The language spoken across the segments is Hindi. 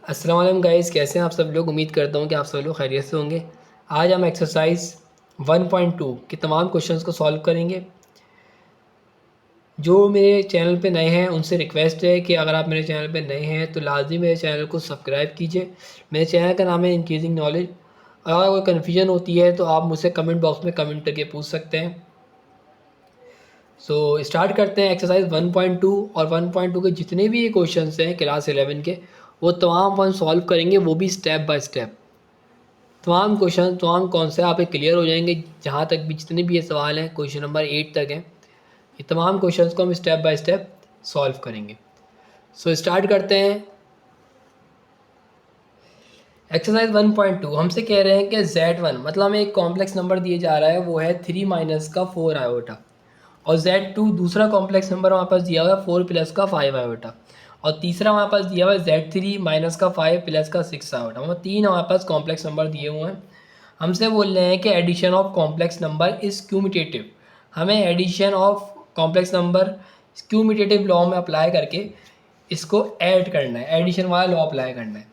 अस्सलाम वालेकुम गाइस, कैसे हैं आप सब लोग। उम्मीद करता हूँ कि आप सब लोग खैरियत से होंगे। आज हम एक्सरसाइज 1.2 के तमाम क्वेश्चंस को सॉल्व करेंगे। जो मेरे चैनल पे नए हैं उनसे रिक्वेस्ट है कि अगर आप मेरे चैनल पे नए हैं तो लाजमी मेरे चैनल को सब्सक्राइब कीजिए। मेरे चैनल का नाम है इंक्रीजिंग नॉलेज। अगर कोई कन्फ्यूजन होती है तो आप मुझसे कमेंट बॉक्स में कमेंट करके पूछ सकते हैं। स्टार्ट करते हैं एक्सरसाइज 1.2। और 1.2 के जितने भी ये क्वेश्चंस हैं क्लास 11 के, वो तमाम हम सॉल्व करेंगे, वो भी स्टेप बाय स्टेप। तमाम क्वेश्चन तमाम कॉन्सेप्ट आप क्लियर हो जाएंगे। जहाँ तक भी जितने भी ये सवाल हैं क्वेश्चन नंबर 8 तक हैं, ये तमाम क्वेश्चंस को हम स्टेप बाय स्टेप सॉल्व करेंगे। स्टार्ट करते हैं। एक्सरसाइज 1.2 हमसे कह रहे हैं कि Z1 मतलब हमें एक कॉम्प्लेक्स नंबर दिए जा रहा है, वो है 3 माइनस का 4 आयोटा। और Z2 दूसरा कॉम्प्लेक्स नंबर हमारे पास दिया हुआ है 4 प्लस का 5 आयोटा। और तीसरा हमारे पास दिया हुआ है Z3 माइनस का 5 प्लस का 6 आयोटा। मतलब तीन हमारे पास कॉम्प्लेक्स नंबर दिए हुए हैं। हमसे बोल रहे हैं कि addition of complex number is commutative. हमें addition of complex number commutative law में अप्लाई करके इसको ऐड करना है, एडिशन वाला लॉ अप्लाई करना है।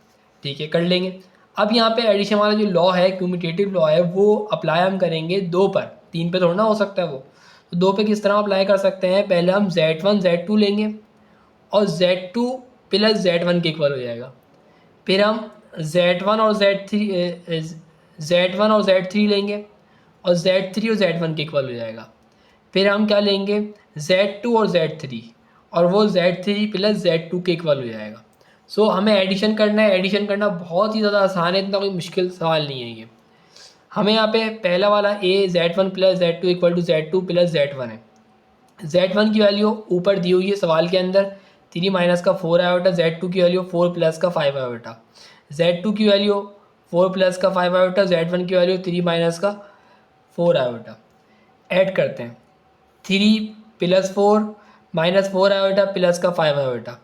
ठीक है, कर लेंगे। अब यहाँ पे एडिशन वाला जो लॉ है, क्यूमिटेटिव लॉ है, वो अप्लाई हम करेंगे दो पर, तीन पे थोड़ा ना हो सकता है वो। तो दो पे किस तरह अप्लाई कर सकते हैं, पहले हम Z1 Z2 लेंगे और Z2 प्लस Z1 के इक्वल हो जाएगा। फिर हम Z1 और Z3 लेंगे और Z3 और Z1 के इक्वल हो जाएगा। फिर हम क्या लेंगे, Z2 और Z3, और वो Z3 प्लस Z2 के इक्वल हो जाएगा। हमें एडिशन करना है। एडिशन करना बहुत ही ज़्यादा आसान है, इतना कोई मुश्किल सवाल नहीं है ये। हमें यहाँ पे पहला वाला Z1 plus Z2 equal to Z2 plus Z1 है। Z1 की वैल्यू ऊपर दी हुई है सवाल के अंदर, 3 माइनस का 4 आयोटा। Z2 की वैल्यू 4 प्लस का 5 आयोटा। Z2 की वैल्यू 4 प्लस का 5 आयोटा, Z1 की वैल्यू 3 माइनस का 4 आयोटा। ऐड करते हैं, 3 प्लस 4 माइनस 4 आयोटा प्लस का 5 आयोटा।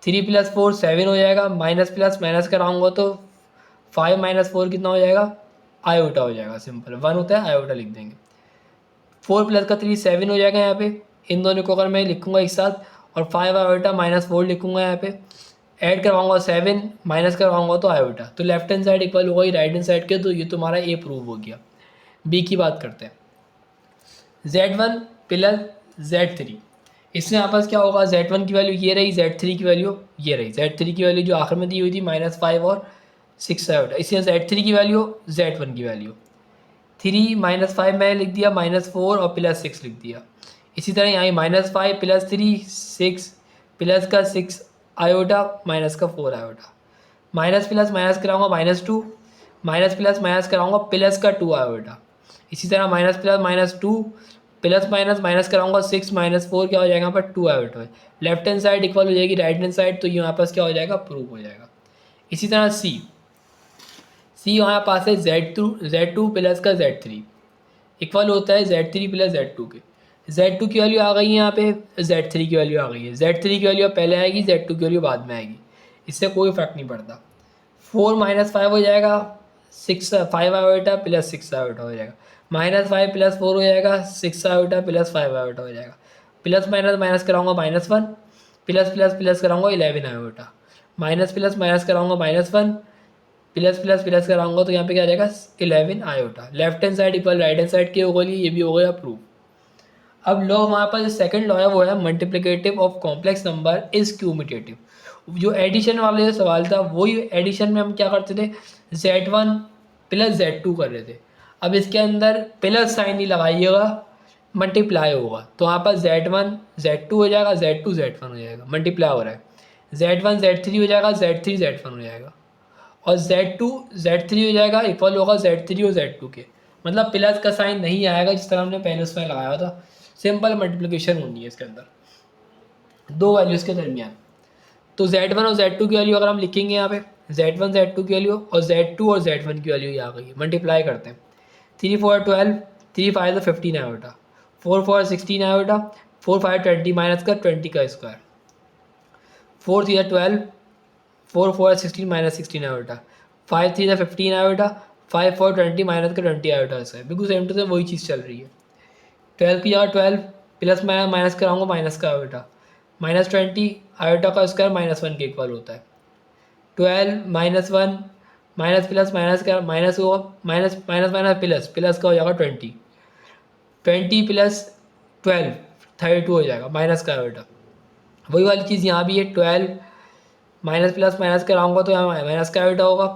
3 प्लस 4 7 हो जाएगा, माइनस प्लस माइनस कराऊंगा तो 5 माइनस 4 कितना हो जाएगा, आयोटा हो जाएगा। सिंपल 1 होता है, आयोटा लिख देंगे। 4 प्लस का 3 7 हो जाएगा यहाँ पे। इन दोनों को अगर मैं लिखूंगा एक साथ, और 5 आयोटा माइनस 4 लिखूंगा यहाँ पे। ऐड करवाऊंगा 7, माइनस करवाऊंगा तो आयोटा। तो लेफ्ट हैंड साइड इक्वल होगा राइट हैंड साइड के, तो ये तुम्हारा ए प्रूव हो गया। बी की बात करते हैं, Z1 प्लस Z3। इसमें आपस क्या होगा, Z1 की वैल्यू ये रही, Z3 की वैल्यू ये रही। Z3 की वैल्यू जो आखिर में दी हुई थी -5 और 6 आयोटा। इसमें Z3 की वैल्यू Z1 की वैल्यू 3 -5 मैंने लिख दिया, -4 और +6 लिख दिया। इसी तरह यहाँ -5 + 3 6 प्लस का 6 आयोटा माइनस का 4 आयोटा। माइनस प्लस माइनस कराऊंगा -2, माइनस प्लस माइनस कराऊंगा प्लस का 2 आयोटा। इसी तरह minus plus -2 plus minus minus कराऊंगा 6 -4 क्या हो जाएगा यहाँ पर 2 iota. Left hand side equal हो जाएगी राइट हैंड साइड, तो यहाँ पास क्या हो जाएगा, प्रूव हो जाएगा। इसी तरह सी हमारे पास है Z2 प्लस का Z3 इक्वल होता है Z3 प्लस Z2 के। Z2 की वैल्यू आ गई है यहाँ पे, Z3 की वैल्यू आ गई है। Z3 की वैल्यू पहले आएगी, Z2 की वैल्यू बाद में आएगी। इससे कोई फ़र्क नहीं पड़ता। 4 -5 हो जाएगा, 6 5 आयोटा प्लस 6 आयोटा हो जाएगा। -5 + 4 हो जाएगा, 6 आयोटा प्लस 5 आयोटा हो जाएगा। प्लस माइनस माइनस कराऊंगा -1, प्लस प्लस प्लस कराऊंगा 11 आयोटा। माइनस प्लस माइनस कराऊंगा -1, प्लस प्लस प्लस कराऊंगा तो यहाँ पे क्या आ जाएगा, 11 iota. Left hand side equal right hand side के होगा, ये भी हो गया प्रूफ। अब लॉ हमारे पास सेकंड लॉ है, वो है multiplicative of complex number is commutative. जो एडिशन वाले जो सवाल था, वही एडिशन में हम क्या करते थे, Z1 प्लस Z2 कर रहे थे। अब इसके अंदर प्लस साइन नहीं लगाइएगा, मल्टीप्लाई होगा। तो वहाँ पर Z1 Z2 हो जाएगा, Z2 Z1 हो जाएगा, मल्टीप्लाई हो रहा है। Z1 Z3 हो जाएगा, Z3 Z1 हो जाएगा। और Z2 Z3 हो जाएगा, इक्वल होगा Z3 और Z2 के। मतलब प्लस का साइन नहीं आएगा जिस तरह हमने पहले उसमें लगाया था। सिंपल मल्टीप्लिकेशन होनी है इसके अंदर दो वैल्यूज़ के दरमियान। तो Z1 और Z2 की वैल्यू अगर हम लिखेंगे यहाँ पे, Z1 Z2 की वैल्यू और Z2 और Z1 की वैल्यू आ गई है। मल्टीप्लाई करते हैं, 3 4 12, 3 5 15 आयोटा, 4 4 16 आयोटा, 4 5 20 माइनस का 20 का square, 4 3 12, 4 4 16 minus 16 iota, 5 3 15 iota, 5 4 20 minus का 20 आयोटा है। बिल्कुल सेम टू सेम वही चीज़ चल रही है। 12 की जगह 12 प्लस माइनस माइनस कराऊंगा माइनस का आयोटा, -20 आयोटा का स्क्वायर -1 के इक्वल होता है। 12 minus one minus plus minus का माइनस होगा, minus minus minus plus, plus का हो जाएगा 20, 20 प्लस 12 32 हो जाएगा, माइनस का बेटा। वही वाली चीज़ यहाँ भी है, 12 माइनस प्लस माइनस कराऊंगा तो यहाँ माइनस का बेटा होगा,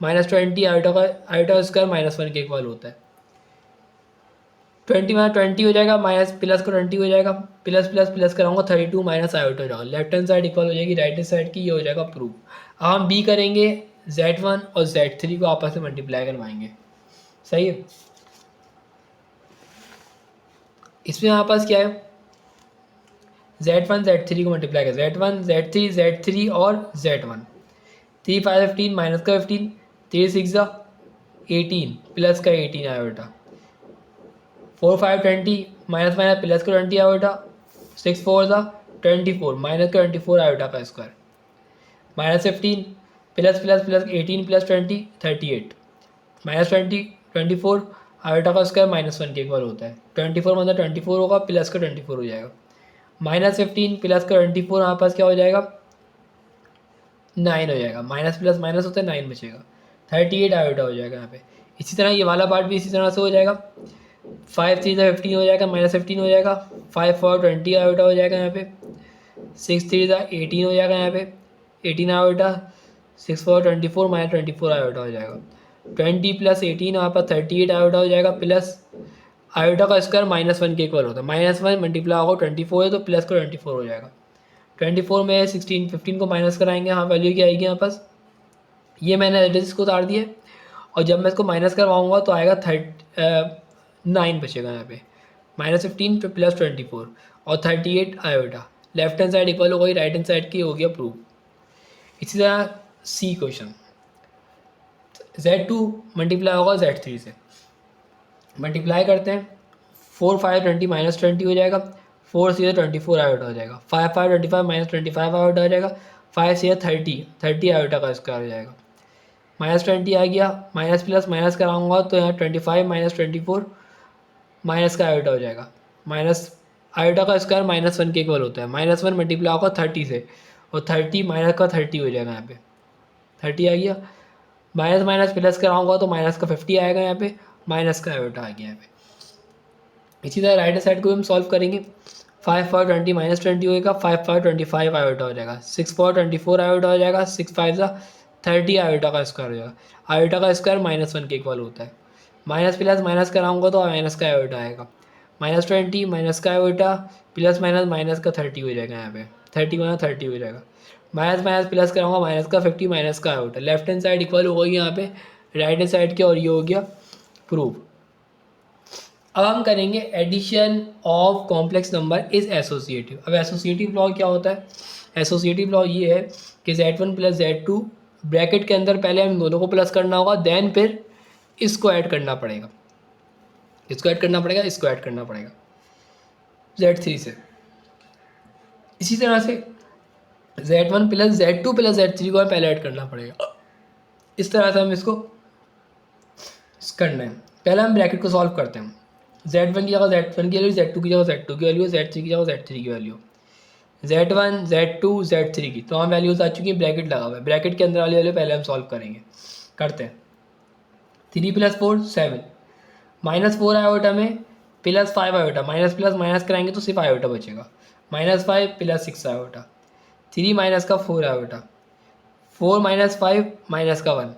-20 आयोटा का आयोटा स्क्वायर -1 के इक्वल होता है। 20 माइनस 20 हो जाएगा, माइनस प्लस का 20 हो जाएगा, प्लस प्लस प्लस कराऊंगा 32 माइनस आयोटा हो जाएगा, लेफ्ट हैंड साइड इक्वल हो जाएगी राइट हैंड साइड की, ये हो जाएगा प्रूफ। अब हम बी करेंगे, Z1 और Z3 को आपस में मल्टीप्लाई करवाएंगे, सही है। इसमें हमारे पास क्या है, Z1 Z3 को मल्टीप्लाई कर, Z1 Z3 Z3 और Z1, 3 5 15 माइनस का 15, 3 6 18 प्लस का 18 आया बेटा, 4 5 20 माइनस माइनस प्लस का 20 आया बेटा, 6 4 24 माइनस का 24 आया बेटा का square, -15 plus plus plus 18 plus 20 38, -20 24 iota का स्क्वायर -1 के इक्वल होता है, 24 मतलब 24 होगा, प्लस का 24 हो जाएगा, -15 प्लस का 24 हमारे पास क्या हो जाएगा 9 हो जाएगा, माइनस प्लस माइनस होता है 9 बचेगा, 38 आयोटा हो जाएगा यहाँ पे। इसी तरह ये वाला पार्ट भी इसी तरह से हो जाएगा, 5 3 15 हो जाएगा, -15 हो जाएगा, 5 4 20 आयोटा हो जाएगा यहाँ पे, 6 3 18 हो जाएगा यहाँ पे, 18 आयोटा, 6 4 24 -24 आयोटा हो जाएगा, 20 प्लस 18 वहाँ पर 38 आयोटा हो जाएगा, प्लस आयोटा का स्क्वायर -1 के इक्वल होता है, -1 मल्टीप्लाई होगा 24 है तो प्लस का 24 हो जाएगा, 24 में 16 15 को माइनस कराएंगे, हाँ वैल्यू क्या आएगी यहाँ पास, ये मैंने एड्रेस को उतार दिया, और जब मैं इसको माइनस करवाऊँगा तो आएगा 9 बचेगा यहाँ पे, -15 तो प्लस 24 और 38 iota, left hand side equal हो गई राइट हैंड साइड की, हो गया प्रूफ। इसी तरह सी क्वेश्चन, Z2 मल्टीप्लाई होगा Z3 से, मल्टीप्लाई करते हैं, 4 5 20 -20 हो जाएगा, 4 से 24 आयोटा हो जाएगा, 5 5 25 -25 आयोटा हो जाएगा, 5 से 30 आयोटा का स्क्वायर हो जाएगा, -20 आ गया, माइनस प्लस माइनस कराऊंगा तो यहाँ 25 -24 माइनस का आयोटा हो जाएगा, माइनस आयोटा का स्क्वायर -1 के इक्वल होता है, -1 मल्टीप्लाई होगा 30 से, और 30 माइनस का 30 हो जाएगा यहाँ पे, 30 आ गया, माइनस माइनस प्लस कराऊंगा तो माइनस का 50 आएगा यहाँ पे, माइनस का आयोटा आ गया यहाँ पे। इसी तरह राइट साइड को हम सॉल्व करेंगे, 5 4 20 -20 होएगा, 5 5 25 आयोटा हो जाएगा, 6 4 24 आयोटा हो जाएगा, 6 5 30 आयोटा का स्क्वायर हो जाएगा, आयोटा का स्क्वायर -1 के इक्वल होता है, माइनस प्लस माइनस कराऊंगा तो माइनस का आयोटा आएगा, -20 माइनस का आयोटा प्लस माइनस माइनस का 30 हो जाएगा यहाँ पे, 30 माइनस 30 हो जाएगा, माइनस माइनस प्लस कराऊंगा माइनस का 50 माइनस का iota, left hand side equal हो गई यहाँ पे राइट हैंड साइड के, और ये हो गया प्रूफ। अब हम करेंगे addition of complex number is associative. अब एसोसिएटिव लॉ क्या होता है, एसोसिएटिव लॉ ये है कि Z1 प्लस Z2 ब्रैकेट के अंदर पहले हम दोनों को प्लस करना होगा, देन फिर इसको ऐड करना पड़ेगा, इसको ऐड करना पड़ेगा, इसको ऐड करना पड़ेगा Z3 से। इसी तरह से Z1 plus Z2 plus Z3 को हमें पहले ऐड करना पड़ेगा, इस तरह से हम इसको करना है। पहले हम ब्रैकेट को सॉल्व करते हैं, Z1 की जगह Z1 की वैल्यू, Z2 की जगह Z2 की वैल्यू, Z3 की जगह Z3 की वैल्यू, Z1 Z2 Z3 की, तो हम वैल्यूज आ चुकी है, ब्रैकेट लगा हुआ है, ब्रैकेट के अंदर वाली वैल्यू पहले हम सॉल्व करेंगे, करते हैं। 3 + 4 7, -4 आयोटा में plus 5 iota, minus plus minus कराएंगे तो सिर्फ आयोटा बचेगा, -5 + 6 आयोटा, 3 माइनस का 4 आयोटा, 4 - 5 माइनस का 1,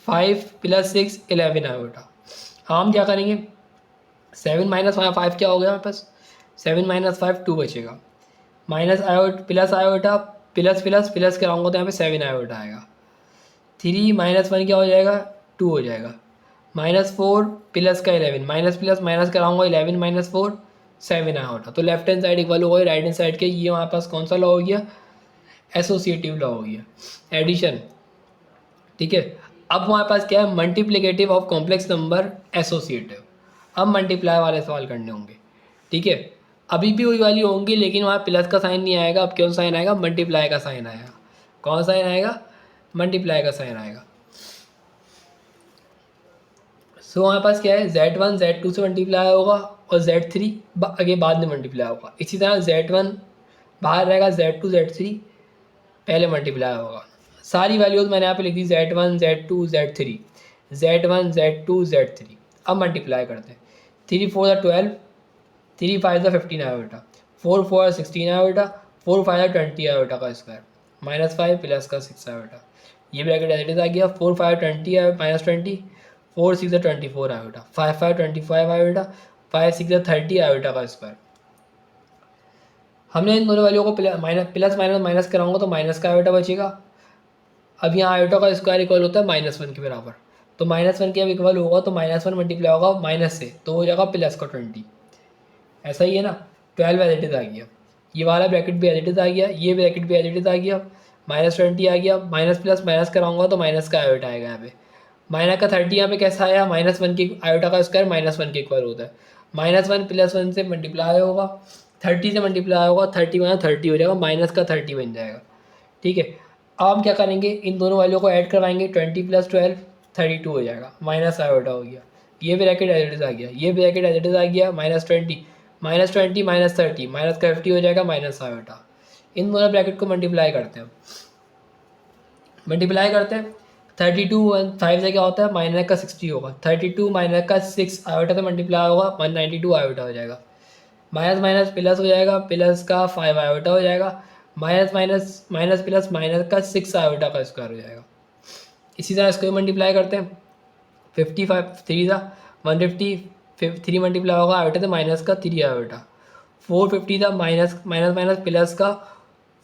5 + 6 11 आयोटा। हम क्या करेंगे, 7 - 5 क्या हो गया हमारे पास, 7 - 5 2 बचेगा, minus iota plus iota plus plus plus कराऊंगा तो यहाँ पे 7 आयोटा आएगा, 3 - 1 क्या हो जाएगा 2 हो जाएगा, -4 प्लस का 11 माइनस प्लस माइनस कराऊंगा 11 - 4 7 आयोटा। तो लेफ्ट हैंड साइड इक्वल हो गई राइट हैंड साइड के, ये हमारे पास कौन सा लॉ हो गया, एसोसिएटिव लॉ हो गया, एडिशन, ठीक है। अब हमारे पास क्या है, multiplicative of complex number associative, अब मल्टीप्लाई वाले सवाल करने होंगे, ठीक है। अभी भी वही वाली होंगी लेकिन वहाँ प्लस का साइन नहीं आएगा, अब कौन साइन आएगा, मल्टीप्लाई का साइन आएगा, कौन साइन आएगा, मल्टीप्लाई का साइन आएगा। सो हमारे पास क्या है, Z1 Z2 से मल्टीप्लाई होगा और Z3 आगे बाद में मल्टीप्लाई होगा, इसी तरह Z1 बाहर रहेगा, Z2 Z3 पहले मल्टीप्लाई होगा। सारी वैल्यूज़ मैंने यहाँ पे लिख दी, Z1 Z2 Z3, Z1 Z2 Z3। अब मल्टीप्लाई करते हैं, 3 4 12, 3 5 15 आया बेटा, 4 4 16 आया बेटा, 4 5 20 आया बेटा का स्क्वायर, -5 प्लस का 6 आया बेटा, ये ब्रैकेट एज इट इज आ गया। 4 5 20 आया -20, 4 6 24 आया बेटा, 5 5 25 आया बेटा, 5 6 30 आया बेटा का स्क्वायर। हमने इन दोनों वैल्यू को प्लस माइनस माइनस कराऊंगा तो माइनस का आयोटा बचेगा। अब यहाँ आयोटा का स्क्वायर इक्वल होता है -1 के बराबर, तो -1 के अब इक्वल होगा तो -1 मल्टीप्लाई होगा माइनस से, तो हो जाएगा प्लस का 20। ऐसा ही है ना, 12 एज इट इज आ गया, ये वाला ब्रैकेट भी एज इट इज आ गया, ये ब्रैकेट भी एज इट इज आ गया, -20 आ गया, माइनस प्लस माइनस कराऊंगा तो माइनस का आयोटा आएगा यहाँ पे। माइनस का 30 यहाँ पे कैसा आया, -1 के आयोटा का स्क्वायर -1 के इक्वल होता है, -1 प्लस 1 से मल्टीप्लाई होगा, 30 से मल्टीप्लाई होगा, 30 माइनस 30 हो जाएगा, माइनस का 30 बन जाएगा। ठीक है, अब हम क्या करेंगे, इन दोनों वैल्यू को ऐड करवाएंगे, 20 + 12 32 हो जाएगा, माइनस आयोटा हो गया, ये ब्रैकेट एज इट इज आ गया, ये ब्रैकेट एज इट इज आ गया, -20 -20 -30 माइनस का 50 हो जाएगा, माइनस आयोटा। इन दोनों ब्रैकेट को मल्टीप्लाई करते हैं, 32 5 से क्या होता है, माइनस का 60 होगा, 32 माइनस का 6 आयोटा से मल्टीप्लाई होगा, 192 आयोटा हो जाएगा, माइनस माइनस प्लस हो जाएगा, प्लस का 5 आयोटा हो जाएगा, minus minus minus plus minus का 6 आयोटा का स्क्वायर हो जाएगा। इसी तरह इसको मल्टीप्लाई करते हैं, 55 3 था 150, 3 मल्टीप्लाई होगा आयोटा से माइनस का 3 आयोटा, 450 था माइनस माइनस माइनस प्लस का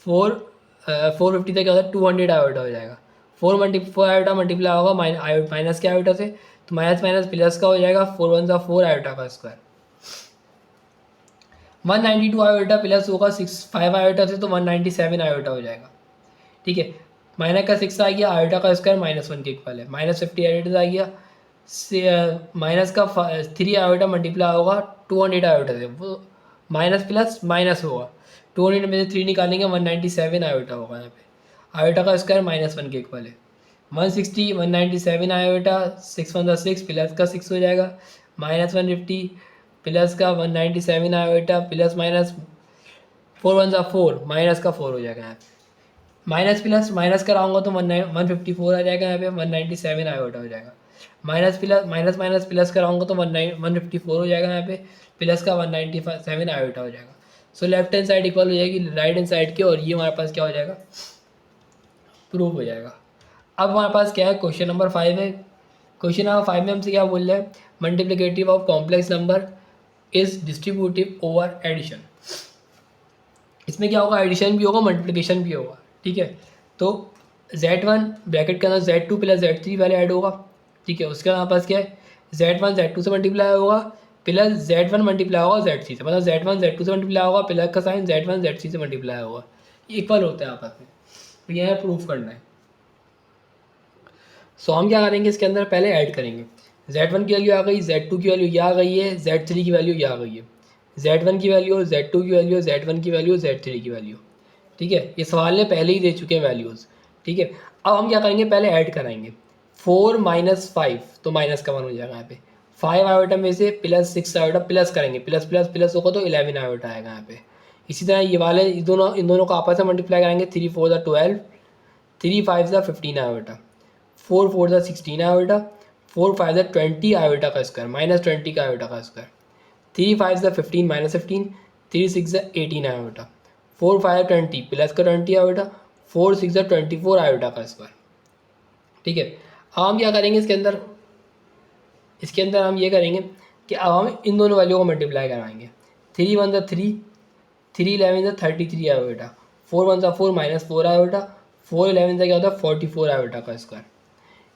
450 से क्या होता है 200 आयोटा हो जाएगा, 4 आयोटा मल्टीप्लाई होगा माइनस के आयोटा से, तो माइनस माइनस प्लस का हो जाएगा, 4 1 4 आयोटा का स्क्वायर। 192 आयोटा प्लस होगा 5 आयोटा से, तो 197 आयोटा हो जाएगा। ठीक है, माइनस का 6 आ गया, आयोटा का स्क्वायर -1 के इक्वल है, -50 आयोटा आ गया, माइनस का 3 आयोटा मल्टीप्लाई होगा 200 आयोटा से, वो माइनस प्लस माइनस होगा, 200 में से 3 निकालेंगे, 197 आयोटा होगा यहाँ पे, आयोटा का स्क्वायर -1 के इक्वल है, 160 197 आयोटा, 6 1 6 प्लस का 6 हो जाएगा, -150 प्लस का 197 आयोटा प्लस माइनस 4 1 4 माइनस का 4 हो जाएगा यहाँ पे, माइनस प्लस माइनस कराऊंगा तो 154 आ जाएगा यहाँ पे, 197 आयोटा हो जाएगा, minus plus minus minus plus कराऊंगा तो 154 हो जाएगा यहाँ पे, प्लस का 197 आयोटा हो जाएगा। So left hand side equal हो जाएगी राइट हैंड साइड की, और ये हमारे पास क्या हो जाएगा, प्रूफ हो जाएगा। अब हमारे पास क्या है, क्वेश्चन नंबर 5 है। क्वेश्चन नंबर 5 में हमसे क्या बोल रहे हैं, multiplicative of complex number is distributive over addition. इसमें क्या होगा, एडिशन भी होगा मल्टीप्लिकेशन भी होगा। ठीक है, तो Z1 ब्रैकेट के अंदर Z2 + Z3 पहले ऐड होगा। ठीक है, उसके बाद हमारे पास क्या है, Z1 Z2 से मल्टीप्लाई होगा, प्लस Z1 मल्टीप्लाई होगा Z3 से, मतलब Z1 Z2 से मल्टीप्लाई होगा, प्लस का साइन Z1 Z3 से मल्टीप्लाई होगा, इक्वल होता है आपस में, तो यह प्रूफ करना है। सो हम क्या करेंगे, इसके अंदर पहले ऐड करेंगे, Z1 की वैल्यू आ गई, Z2 की वैल्यू यह आ गई है, Z3 की वैल्यू यह आ गई है, Z1 की वैल्यू, Z2 की वैल्यू, Z1 की वैल्यू, Z3 की वैल्यू। ठीक है, ये सवाल ने पहले ही दे चुके हैं वैल्यूज़। ठीक है, अब हम क्या करेंगे, पहले ऐड कराएंगे, 4 - 5 तो माइनस का 1 हो जाएगा यहाँ पे, 5 आयोटा में से प्लस 6 आयोटा प्लस करेंगे, प्लस प्लस प्लस होगा तो 11 आयोटा आएगा यहाँ पे। इसी तरह ये वाले इन दोनों को आपस में मल्टीप्लाई करेंगे, 3 4 12, 3 5 15 आयोटा, 4 4 16 आयोटा, 4 5 20 आयोटा का स्क्वायर, -20 का आयोटा का स्क्वायर, 3 5 15 -15, 3 6 18 आयोटा, 4 5 20 प्लस का 20 आयोटा, 4 6 24 आयोटा का स्क्वायर। ठीक है, अब हम क्या करेंगे, इसके अंदर हम ये करेंगे कि अब हम इन दोनों वैल्यू को मल्टीप्लाई करवाएंगे, 3 1 3, 3 11 33 आयोटा, 4 1 4 -4 आयोटा, 4 11 से क्या होता है 44 आयोटा का स्क्वायर।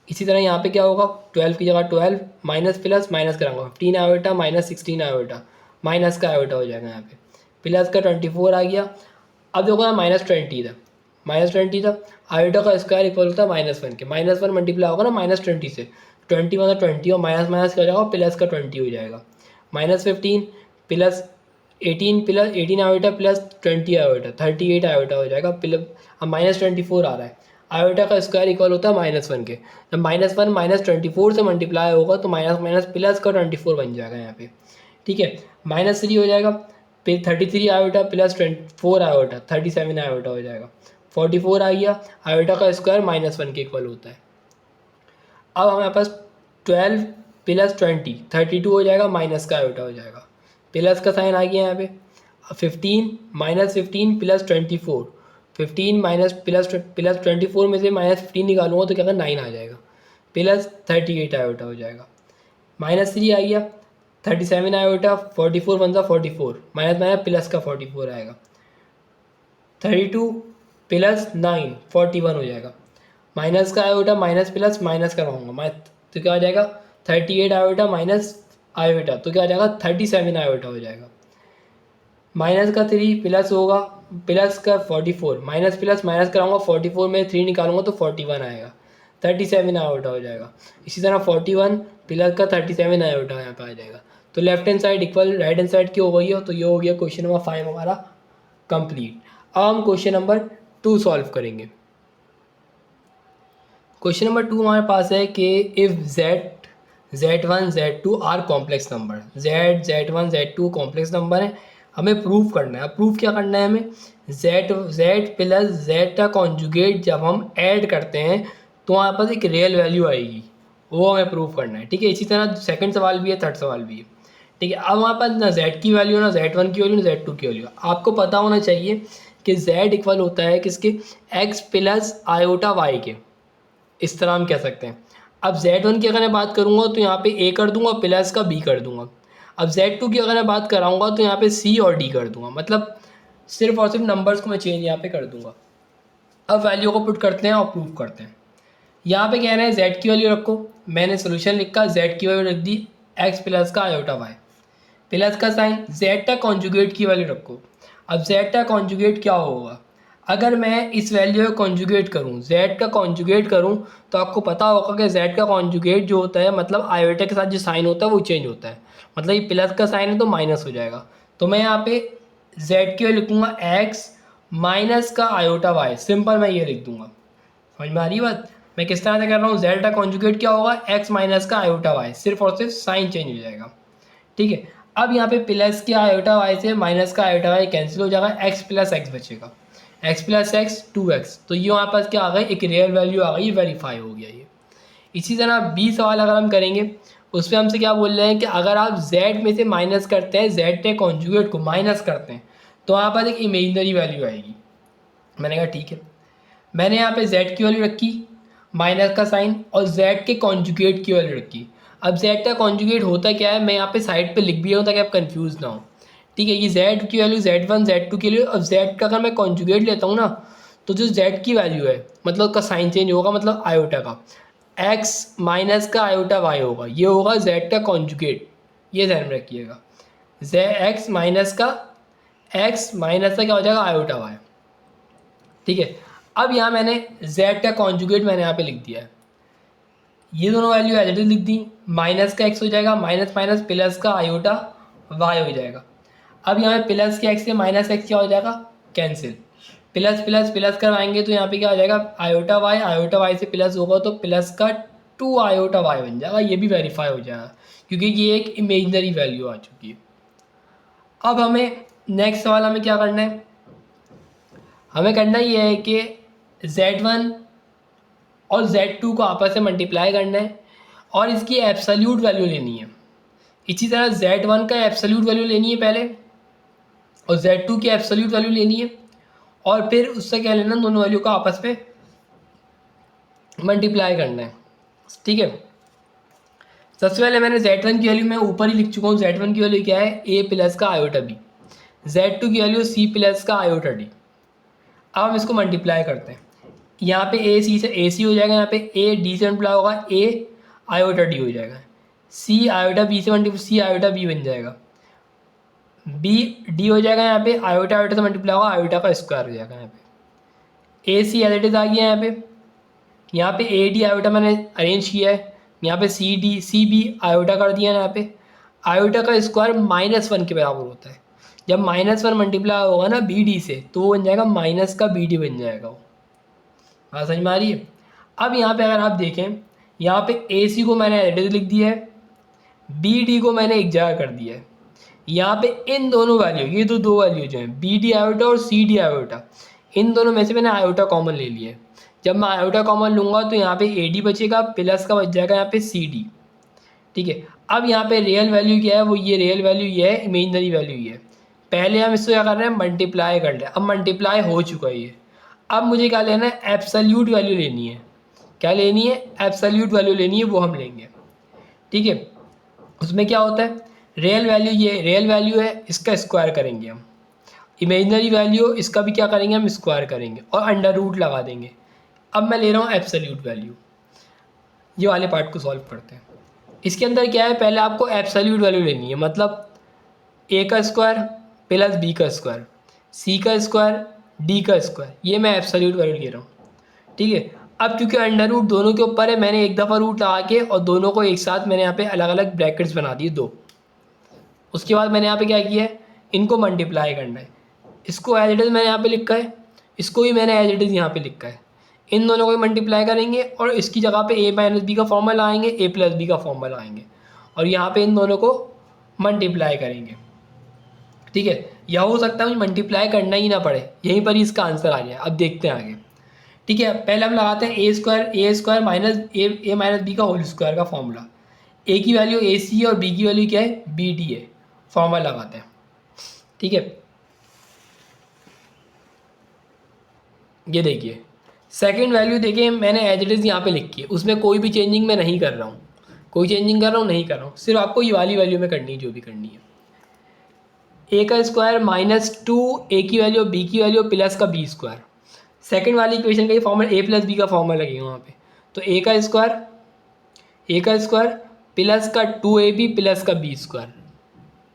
इसी तरह यहाँ पे क्या होगा, 12 की जगह 12, माइनस प्लस माइनस कराऊंगा, 15 आयोटा -16 आयोटा, माइनस का आयोटा हो जाएगा यहाँ पे, प्लस का 24 आ गया। अब देखो यहाँ -20 था, -20 था, आयोटा का स्क्वायर इक्वल होता है -1 के, -1 मल्टीप्लाई होगा ना -20 से, 20 मतलब 20 और माइनस माइनस क्या हो जाएगा, प्लस का 20 हो जाएगा, -15 plus 18 plus 18 iota plus 20 iota, 38 iota हो जाएगा, प्लस अब -24 आ रहा है, आयोटा का स्क्वायर इक्वल होता है -1 के, जब -1 -24 से मल्टीप्लाई होगा तो माइनस माइनस प्लस का 24 बन जाएगा यहाँ पे। ठीक है, -3 हो जाएगा, फिर 33 आयोटा प्लस 4 आयोटा 37 आयोटा हो जाएगा, 44 आ गया, आयोटा का स्क्वायर -1 के इक्वल होता है। अब हमारे पास 12 प्लस 20 32 हो जाएगा, माइनस का आयोटा हो जाएगा, प्लस का साइन आ गया यहाँ पे। 15 -15 प्लस 24, 15 माइनस प्लस 24 में से -15 निकालूंगा तो क्या होगा 9 आ जाएगा, प्लस 38 आयोटा हो जाएगा, -3 आ गया, 37 आयोटा, 44 वन सा 44, माइनस माइनस प्लस का 44 आएगा, 32 प्लस 9 41 हो जाएगा, माइनस का आयोटा माइनस प्लस माइनस करवाऊंगा मैं तो क्या हो जाएगा 38 आयोटा माइनस आयोटा तो क्या हो जाएगा 37 आयोटा हो जाएगा, माइनस का 3 प्लस होगा, प्लस का 44, माइनस प्लस माइनस कराऊंगा 44 में 3 निकालूंगा तो 41 आएगा, 37 आयोटा हो जाएगा। इसी तरह 41 प्लस का 37 आयोटा यहाँ पे आ जाएगा। तो left hand side equal right hand side की हो गई हो, तो ये हो गया क्वेश्चन नंबर 5 हमारा कंप्लीट। अब हम क्वेश्चन नंबर 2 सॉल्व करेंगे। क्वेश्चन नंबर 2 हमारे पास है कि if z1 z2 are complex number, z1 z2 complex number है, हमें प्रूफ करना है। अब प्रूफ क्या करना है हमें, z प्लस z का कॉन्जुगेट जब हम ऐड करते हैं तो हमारे पास एक रियल वैल्यू आएगी, वो हमें प्रूफ करना है। ठीक है, इसी तरह सेकंड सवाल भी है, थर्ड सवाल भी है। ठीक है, अब हमारे पास ना z की वैल्यू, ना z1 की वैल्यू, ना z2 की वैल्यू। आपको पता होना चाहिए कि z इक्वल होता है किसके, x प्लस आयोटा y के, इस तरह हम कह सकते हैं। अब z1 की अगर मैं बात करूँगा तो यहाँ पे a कर दूंगा, प्लस का b कर दूंगा। अब z2 की अगर मैं बात कराऊंगा तो यहाँ पे c और d कर दूंगा, मतलब सिर्फ और सिर्फ नंबर्स को मैं चेंज यहाँ पे कर दूंगा। अब वैल्यू को पुट करते हैं और प्रूफ करते हैं। यहाँ पे कह रहे हैं z की वैल्यू रखो, मैंने सोल्यूशन लिखा, z की वैल्यू रख दी x प्लस का आयोटा y, प्लस का साइन, z का कॉन्जुगेट की वैल्यू रखो। अब z का कॉन्जुगेट क्या होगा, अगर मैं इस वैल्यू को कॉन्जुगेट करूँ, z का कॉन्जुगेट करूँ तो आपको पता होगा कि z का कॉन्जुगेट जो होता है मतलब आयोटा के साथ जो साइन होता है वो चेंज होता है, मतलब ये प्लस का साइन है तो माइनस हो जाएगा। तो मैं यहाँ पे z की वैल्यू लिखूँगा x माइनस का आयोटा y, सिंपल मैं ये लिख दूँगा। समझ में आ रही बात, मैं किस तरह से कर रहा हूँ, z का कॉन्जुगेट क्या होगा x माइनस का आयोटा y, सिर्फ और सिर्फ साइन चेंज हो जाएगा। ठीक है, अब यहाँ पे प्लस के आयोटा y से माइनस का आयोटा y कैंसिल हो जाएगा, x प्लस x बचेगा, x प्लस एक्स 2x, तो ये हमारे पास क्या आ गई, एक रियल वैल्यू आ गई, वेरीफाई हो गया ये। इसी तरह बी सवाल अगर हम करेंगे उसमें हमसे क्या बोल रहे हैं कि अगर आप z में से माइनस करते हैं, z के कॉन्जुगेट को माइनस करते हैं तो वहाँ पर एक इमेजिनरी वैल्यू आएगी। मैंने कहा ठीक है, मैंने यहाँ पे z की वैल्यू रखी, माइनस का साइन, और z के कॉन्जुगेट की वैल्यू रखी। अब z का कॉन्जुगेट होता क्या है, मैं यहाँ पे साइड पे लिख भी रहा हूँ ताकि आप कंफ्यूज ना हो। ठीक है, ये z की वैल्यू z1 z2 के लिए, अब z का अगर मैं कॉन्जुगेट लेता हूँ ना तो जो z की वैल्यू है मतलब उसका साइन चेंज होगा, मतलब आयोटा का x माइनस का आयोटा y होगा, ये होगा z का कॉन्जुगेट, ये ध्यान में रखिएगा। x माइनस का क्या हो जाएगा, आयोटा y। ठीक है, अब यहाँ मैंने z का कॉन्जुगेट मैंने यहाँ पे लिख दिया है, ये दोनों वैल्यू एज इट इज लिख दी, माइनस का x हो जाएगा, माइनस माइनस प्लस का आयोटा y हो जाएगा। अब यहाँ पे प्लस के x से माइनस x क्या हो जाएगा, कैंसिल, प्लस प्लस प्लस करवाएंगे तो यहाँ पे क्या हो जाएगा, आयोटा y से प्लस होगा तो प्लस का 2 आयोटा y बन जाएगा, ये भी वेरीफाई हो जाएगा क्योंकि ये एक इमेजिनरी वैल्यू आ चुकी है। अब हमें नेक्स्ट सवाल हमें क्या करना है, हमें करना ये है कि z1 और z2 को आपस में मल्टीप्लाई करना है और इसकी एब्सोल्यूट वैल्यू लेनी है। इसी तरह z1 का एब्सोल्यूट वैल्यू लेनी है पहले और z2 की एब्सोल्यूट वैल्यू लेनी है और फिर उससे क्या लेना, दोनों वैल्यू को आपस में मल्टीप्लाई करना है। ठीक है, सबसे पहले मैंने z1 की वैल्यू मैं ऊपर ही लिख चुका हूँ, z1 की वैल्यू क्या है, a प्लस का आयोटा b, z2 की वैल्यू c प्लस का आयोटा d। अब हम इसको मल्टीप्लाई करते हैं, यहाँ पे a c से a c हो जाएगा, यहाँ पे a d से मल्टीप्लाई होगा, a आयोटा d हो जाएगा, c आयोटा b से मल्टीप्लाई, c आयोटा b बन जाएगा, b d हो जाएगा, यहाँ पे आयोटा आयोटा से मल्टीप्लाई होगा, आयोटा का स्क्वायर हो जाएगा, यहाँ पे ए सी एज इट इज आ गया, यहाँ पे ए डी आयोटा मैंने अरेंज किया है, यहाँ पे सी बी आयोटा कर दिया है, यहाँ पे आयोटा का स्क्वायर -1 के बराबर होता है, जब -1 मल्टीप्लाई होगा ना बी डी से तो वो बन जाएगा माइनस का बी डी बन जाएगा वो। हाँ समझ में आ रही है। अब यहाँ पे अगर आप देखें, यहाँ पे ए सी को मैंने एडिट लिख दिया है, बी डी को मैंने एक जगह कर दिया है, यहाँ पे इन दोनों वैल्यू, ये तो दो वैल्यू जो हैं बी डी आयोटा और सी डी आयोटा, इन दोनों में से मैंने आयोटा कॉमन ले लिया है। जब मैं आयोटा कॉमन लूँगा तो यहाँ पे AD बचेगा, प्लस का बच जाएगा यहाँ पे CD। ठीक है, अब यहाँ पे रियल वैल्यू क्या है, वो ये रियल वैल्यू ये है, इमेजिनरी वैल्यू ये है। पहले हम इसको क्या कर रहे हैं, मल्टीप्लाई कर रहे हैं। अब मल्टीप्लाई हो चुका है ये। अब मुझे क्या लेना है, एब्सोल्यूट वैल्यू लेनी है। क्या लेनी है, एब्सोल्यूट वैल्यू लेनी है, वो हम लेंगे। ठीक है, उसमें क्या होता है, रियल वैल्यू ये रियल वैल्यू है, इसका स्क्वायर करेंगे हम। इमेजिनरी वैल्यू इसका भी क्या करेंगे, हम स्क्वायर करेंगे और अंडर रूट लगा देंगे। अब मैं ले रहा हूँ एब्सोल्यूट वैल्यू। ये वाले पार्ट को सॉल्व करते हैं। इसके अंदर क्या है, पहले आपको एब्सोल्यूट वैल्यू लेनी है, मतलब A का स्क्वायर प्लस B का स्क्वायर, C का स्क्वायर, D का स्क्वायर, ये मैं एब्सोल्यूट वैल्यू ले रहा हूँ। ठीक है, अब क्योंकि अंडर रूट दोनों के ऊपर है, मैंने एक दफ़ा रूट लगा के और दोनों को एक साथ मैंने यहाँ पे अलग अलग ब्रैकेट्स बना दिए 2। उसके बाद मैंने यहाँ पे क्या किया है, इनको मल्टीप्लाई करना है। इसको एज इट इज़ मैंने यहाँ पे लिखा है, इसको भी मैंने एज इट इज़ यहाँ पे लिखा है। इन दोनों को मल्टीप्लाई करेंगे और इसकी जगह पे A माइनस बी का फॉर्मूला लगाएंगे, A प्लस बी का फॉर्मूला लगाएंगे और यहाँ पे इन दोनों को मल्टीप्लाई करेंगे। ठीक है, यह हो सकता है मुझे मल्टीप्लाई करना ही ना पड़े, यहीं पर ही इसका आंसर आ जाए। अब देखते हैं आगे। ठीक है, पहले हम लगाते हैं ए स्क्वायर माइनस ए माइनस बी का होल स्क्वायर का फॉर्मूला। ए की वैल्यू AC है और B की वैल्यू क्या है, BD है। फॉर्मूला लगाते हैं। ठीक है, ये देखिए सेकंड वैल्यू देखिए मैंने एज इट इज़ यहाँ पे लिखी है, उसमें कोई भी चेंजिंग मैं नहीं कर रहा हूँ, कोई चेंजिंग कर रहा हूँ नहीं कर रहा हूँ, सिर्फ आपको ये वाली वैल्यू में करनी है जो भी करनी है। A का स्क्वायर माइनस 2 A की वैल्यू B की वैल्यू प्लस का B स्क्वायर। सेकेंड वाली इक्वेशन का ही फॉर्मूला A प्लस B का फॉर्मूला लगेगा वहाँ पे। तो A का स्क्वायर प्लस का 2AB प्लस का B स्क्वायर।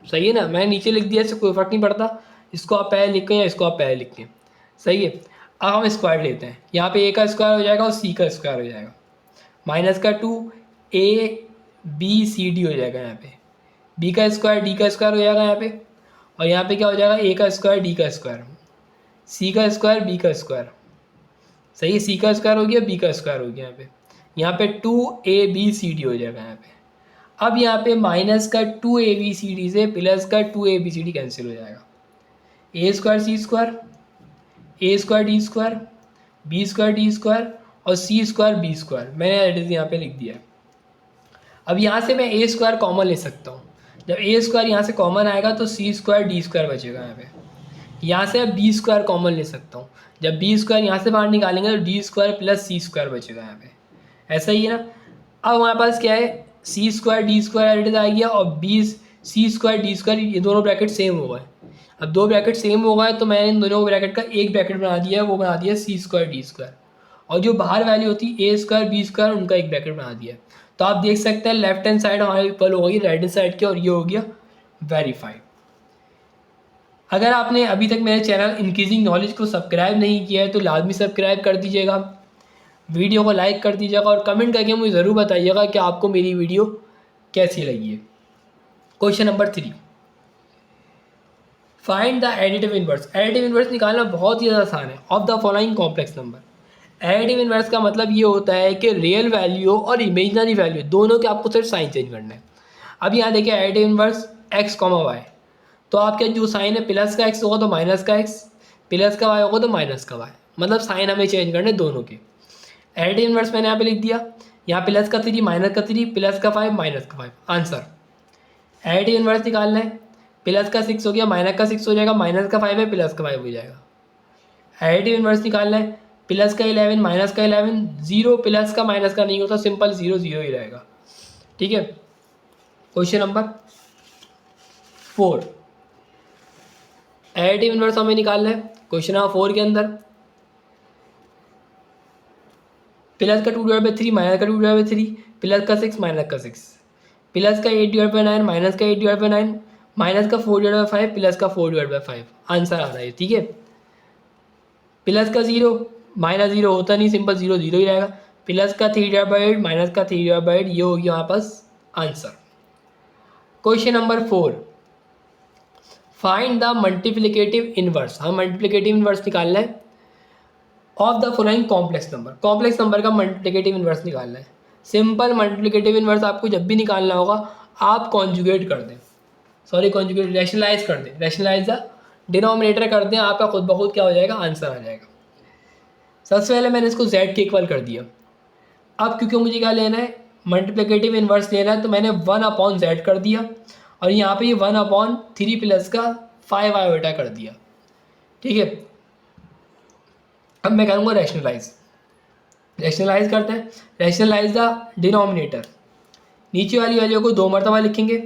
सही है ना, मैंने नीचे लिख दिया, इससे कोई फर्क नहीं पड़ता, इसको आप पहले लिखें या इसको आप पहले लिखें। सही है, अब हम स्क्वायर लेते हैं। यहाँ पे A का स्क्वायर हो जाएगा और C का स्क्वायर हो जाएगा, माइनस का 2ABCD हो जाएगा। यहाँ पे B का स्क्वायर D का स्क्वायर हो जाएगा यहाँ पे, और यहाँ पे क्या हो जाएगा, A का स्क्वायर D का स्क्वायर, C का स्क्वायर B का स्क्वायर। सही है, C का स्क्वायर हो गया, B का स्क्वायर हो गया यहाँ पे 2ABCD हो जाएगा यहाँ पे। अब यहाँ पे माइनस का 2ABCD से प्लस का 2ABCD कैंसिल हो जाएगा। A square C square, A square D square, B square D square और C स्क्वायर B स्क्वायर, मैंने एडिट यहाँ पे लिख दिया है। अब यहाँ से मैं A स्क्वायर कॉमन ले सकता हूँ। जब A स्क्वायर यहाँ से कॉमन आएगा तो C स्क्वायर D स्क्वायर बचेगा यहाँ पे। यहाँ से अब B स्क्वायर कॉमन ले सकता हूँ। जब B स्क्वायर यहाँ से बाहर निकालेंगे तो D square plus C square बचेगा यहाँ पे। ऐसा ही है ना। अब हमारे पास क्या है, C स्क्वायर D स्क्वायर एडिट आ गया और C स्क्वायर D स्क्वायर, ये दोनों ब्रैकेट सेम हो गए। अब दो ब्रैकेट सेम हो गए तो मैंने इन दोनों ब्रैकेट का एक ब्रैकेट बना दिया है, वो बना दिया C स्क्वायर D स्क्वायर, और जो बाहर वैल्यू होती है A स्क्वायर B स्क्वायर, उनका एक ब्रैकेट बना दिया है। तो आप देख सकते हैं लेफ्ट हैंड साइड हमारे इक्वल हो गई राइट हैंड साइड की, और ये हो गया वेरीफाइड। अगर आपने अभी तक मेरे चैनल इंक्रीजिंग नॉलेज को सब्सक्राइब नहीं किया है तो लाजमी सब्सक्राइब कर दीजिएगा, वीडियो को लाइक कर दीजिएगा और कमेंट करके मुझे ज़रूर बताइएगा कि आपको मेरी वीडियो कैसी लगी है। Question number 3, find the additive inverse. Additive inverse निकालना बहुत ही ज़्यादा आसान है of the following complex number. Additive inverse का मतलब ये होता है कि रियल वैल्यू और इमेजिनरी वैल्यू दोनों के आपको सिर्फ साइन चेंज करना है। अब यहाँ देखिए एडिटिव इनवर्स x, y, तो आपका जो साइन है प्लस का x होगा तो माइनस का x, प्लस का y होगा तो माइनस का y, मतलब साइन हमें चेंज करने दोनों के। एडिटिव इनवर्स मैंने यहाँ पे लिख दिया, यहाँ प्लस का 3 माइनस का 3 प्लस का 5 माइनस का 5 आंसर। एडिटिव इनवर्स निकालना है, प्लस का 6 हो गया माइनस का 6 हो जाएगा, माइनस का 5 है प्लस का 5 हो जाएगा। एडिटिव इनवर्स निकालना है, प्लस का 11 माइनस का 11, 0 प्लस का माइनस का नहीं होता, सिंपल 0 0 ही रहेगा। ठीक है, क्वेश्चन नंबर 4, एडिटिव इनवर्स हमें निकालना है। क्वेश्चन नंबर 4 के अंदर प्लस का 2/3 माइनस का 2/3 प्लस का 6 माइनस का 6, प्लस का 8/9 माइनस का 8/9 माइनस का 4/5 प्लस का 4/5 आंसर आ रहा है। ठीक है, प्लस का 0 माइनस 0 होता नहीं, सिंपल 0 0 ही रहेगा, प्लस का 3/8 माइनस का 3/8, ये हो गया यहाँ पास answer. Question number 4, find the multiplicative inverse. हम मल्टीप्लिकेटिव इनवर्स निकालना है of the following complex number. Complex number का मल्टीप्लिकेटिव इनवर्स निकालना है। सिंपल मल्टीप्लिकेटिव इनवर्स आपको जब भी निकालना होगा आप कॉन्जुगेट कर दें, रैशनलाइज कर दें, रैशनलाइज द डिनोमिनेटर कर दें, आपका खुद ब खुद क्या हो जाएगा, आंसर आ जाएगा। सबसे पहले मैंने इसको z के इक्वल कर दिया। अब क्योंकि मुझे क्या लेना है, मल्टीप्लिकेटिव इन्वर्स लेना है, तो मैंने 1/z कर दिया और यहाँ पे ये 1/3 प्लस का 5 आयोटा कर दिया। ठीक है, अब मैं करूँगा रैशनलाइज करते हैं। रैशनलाइज द डिनोमिनेटर, नीचे वाली वैल्यू को 2 मरतबा लिखेंगे,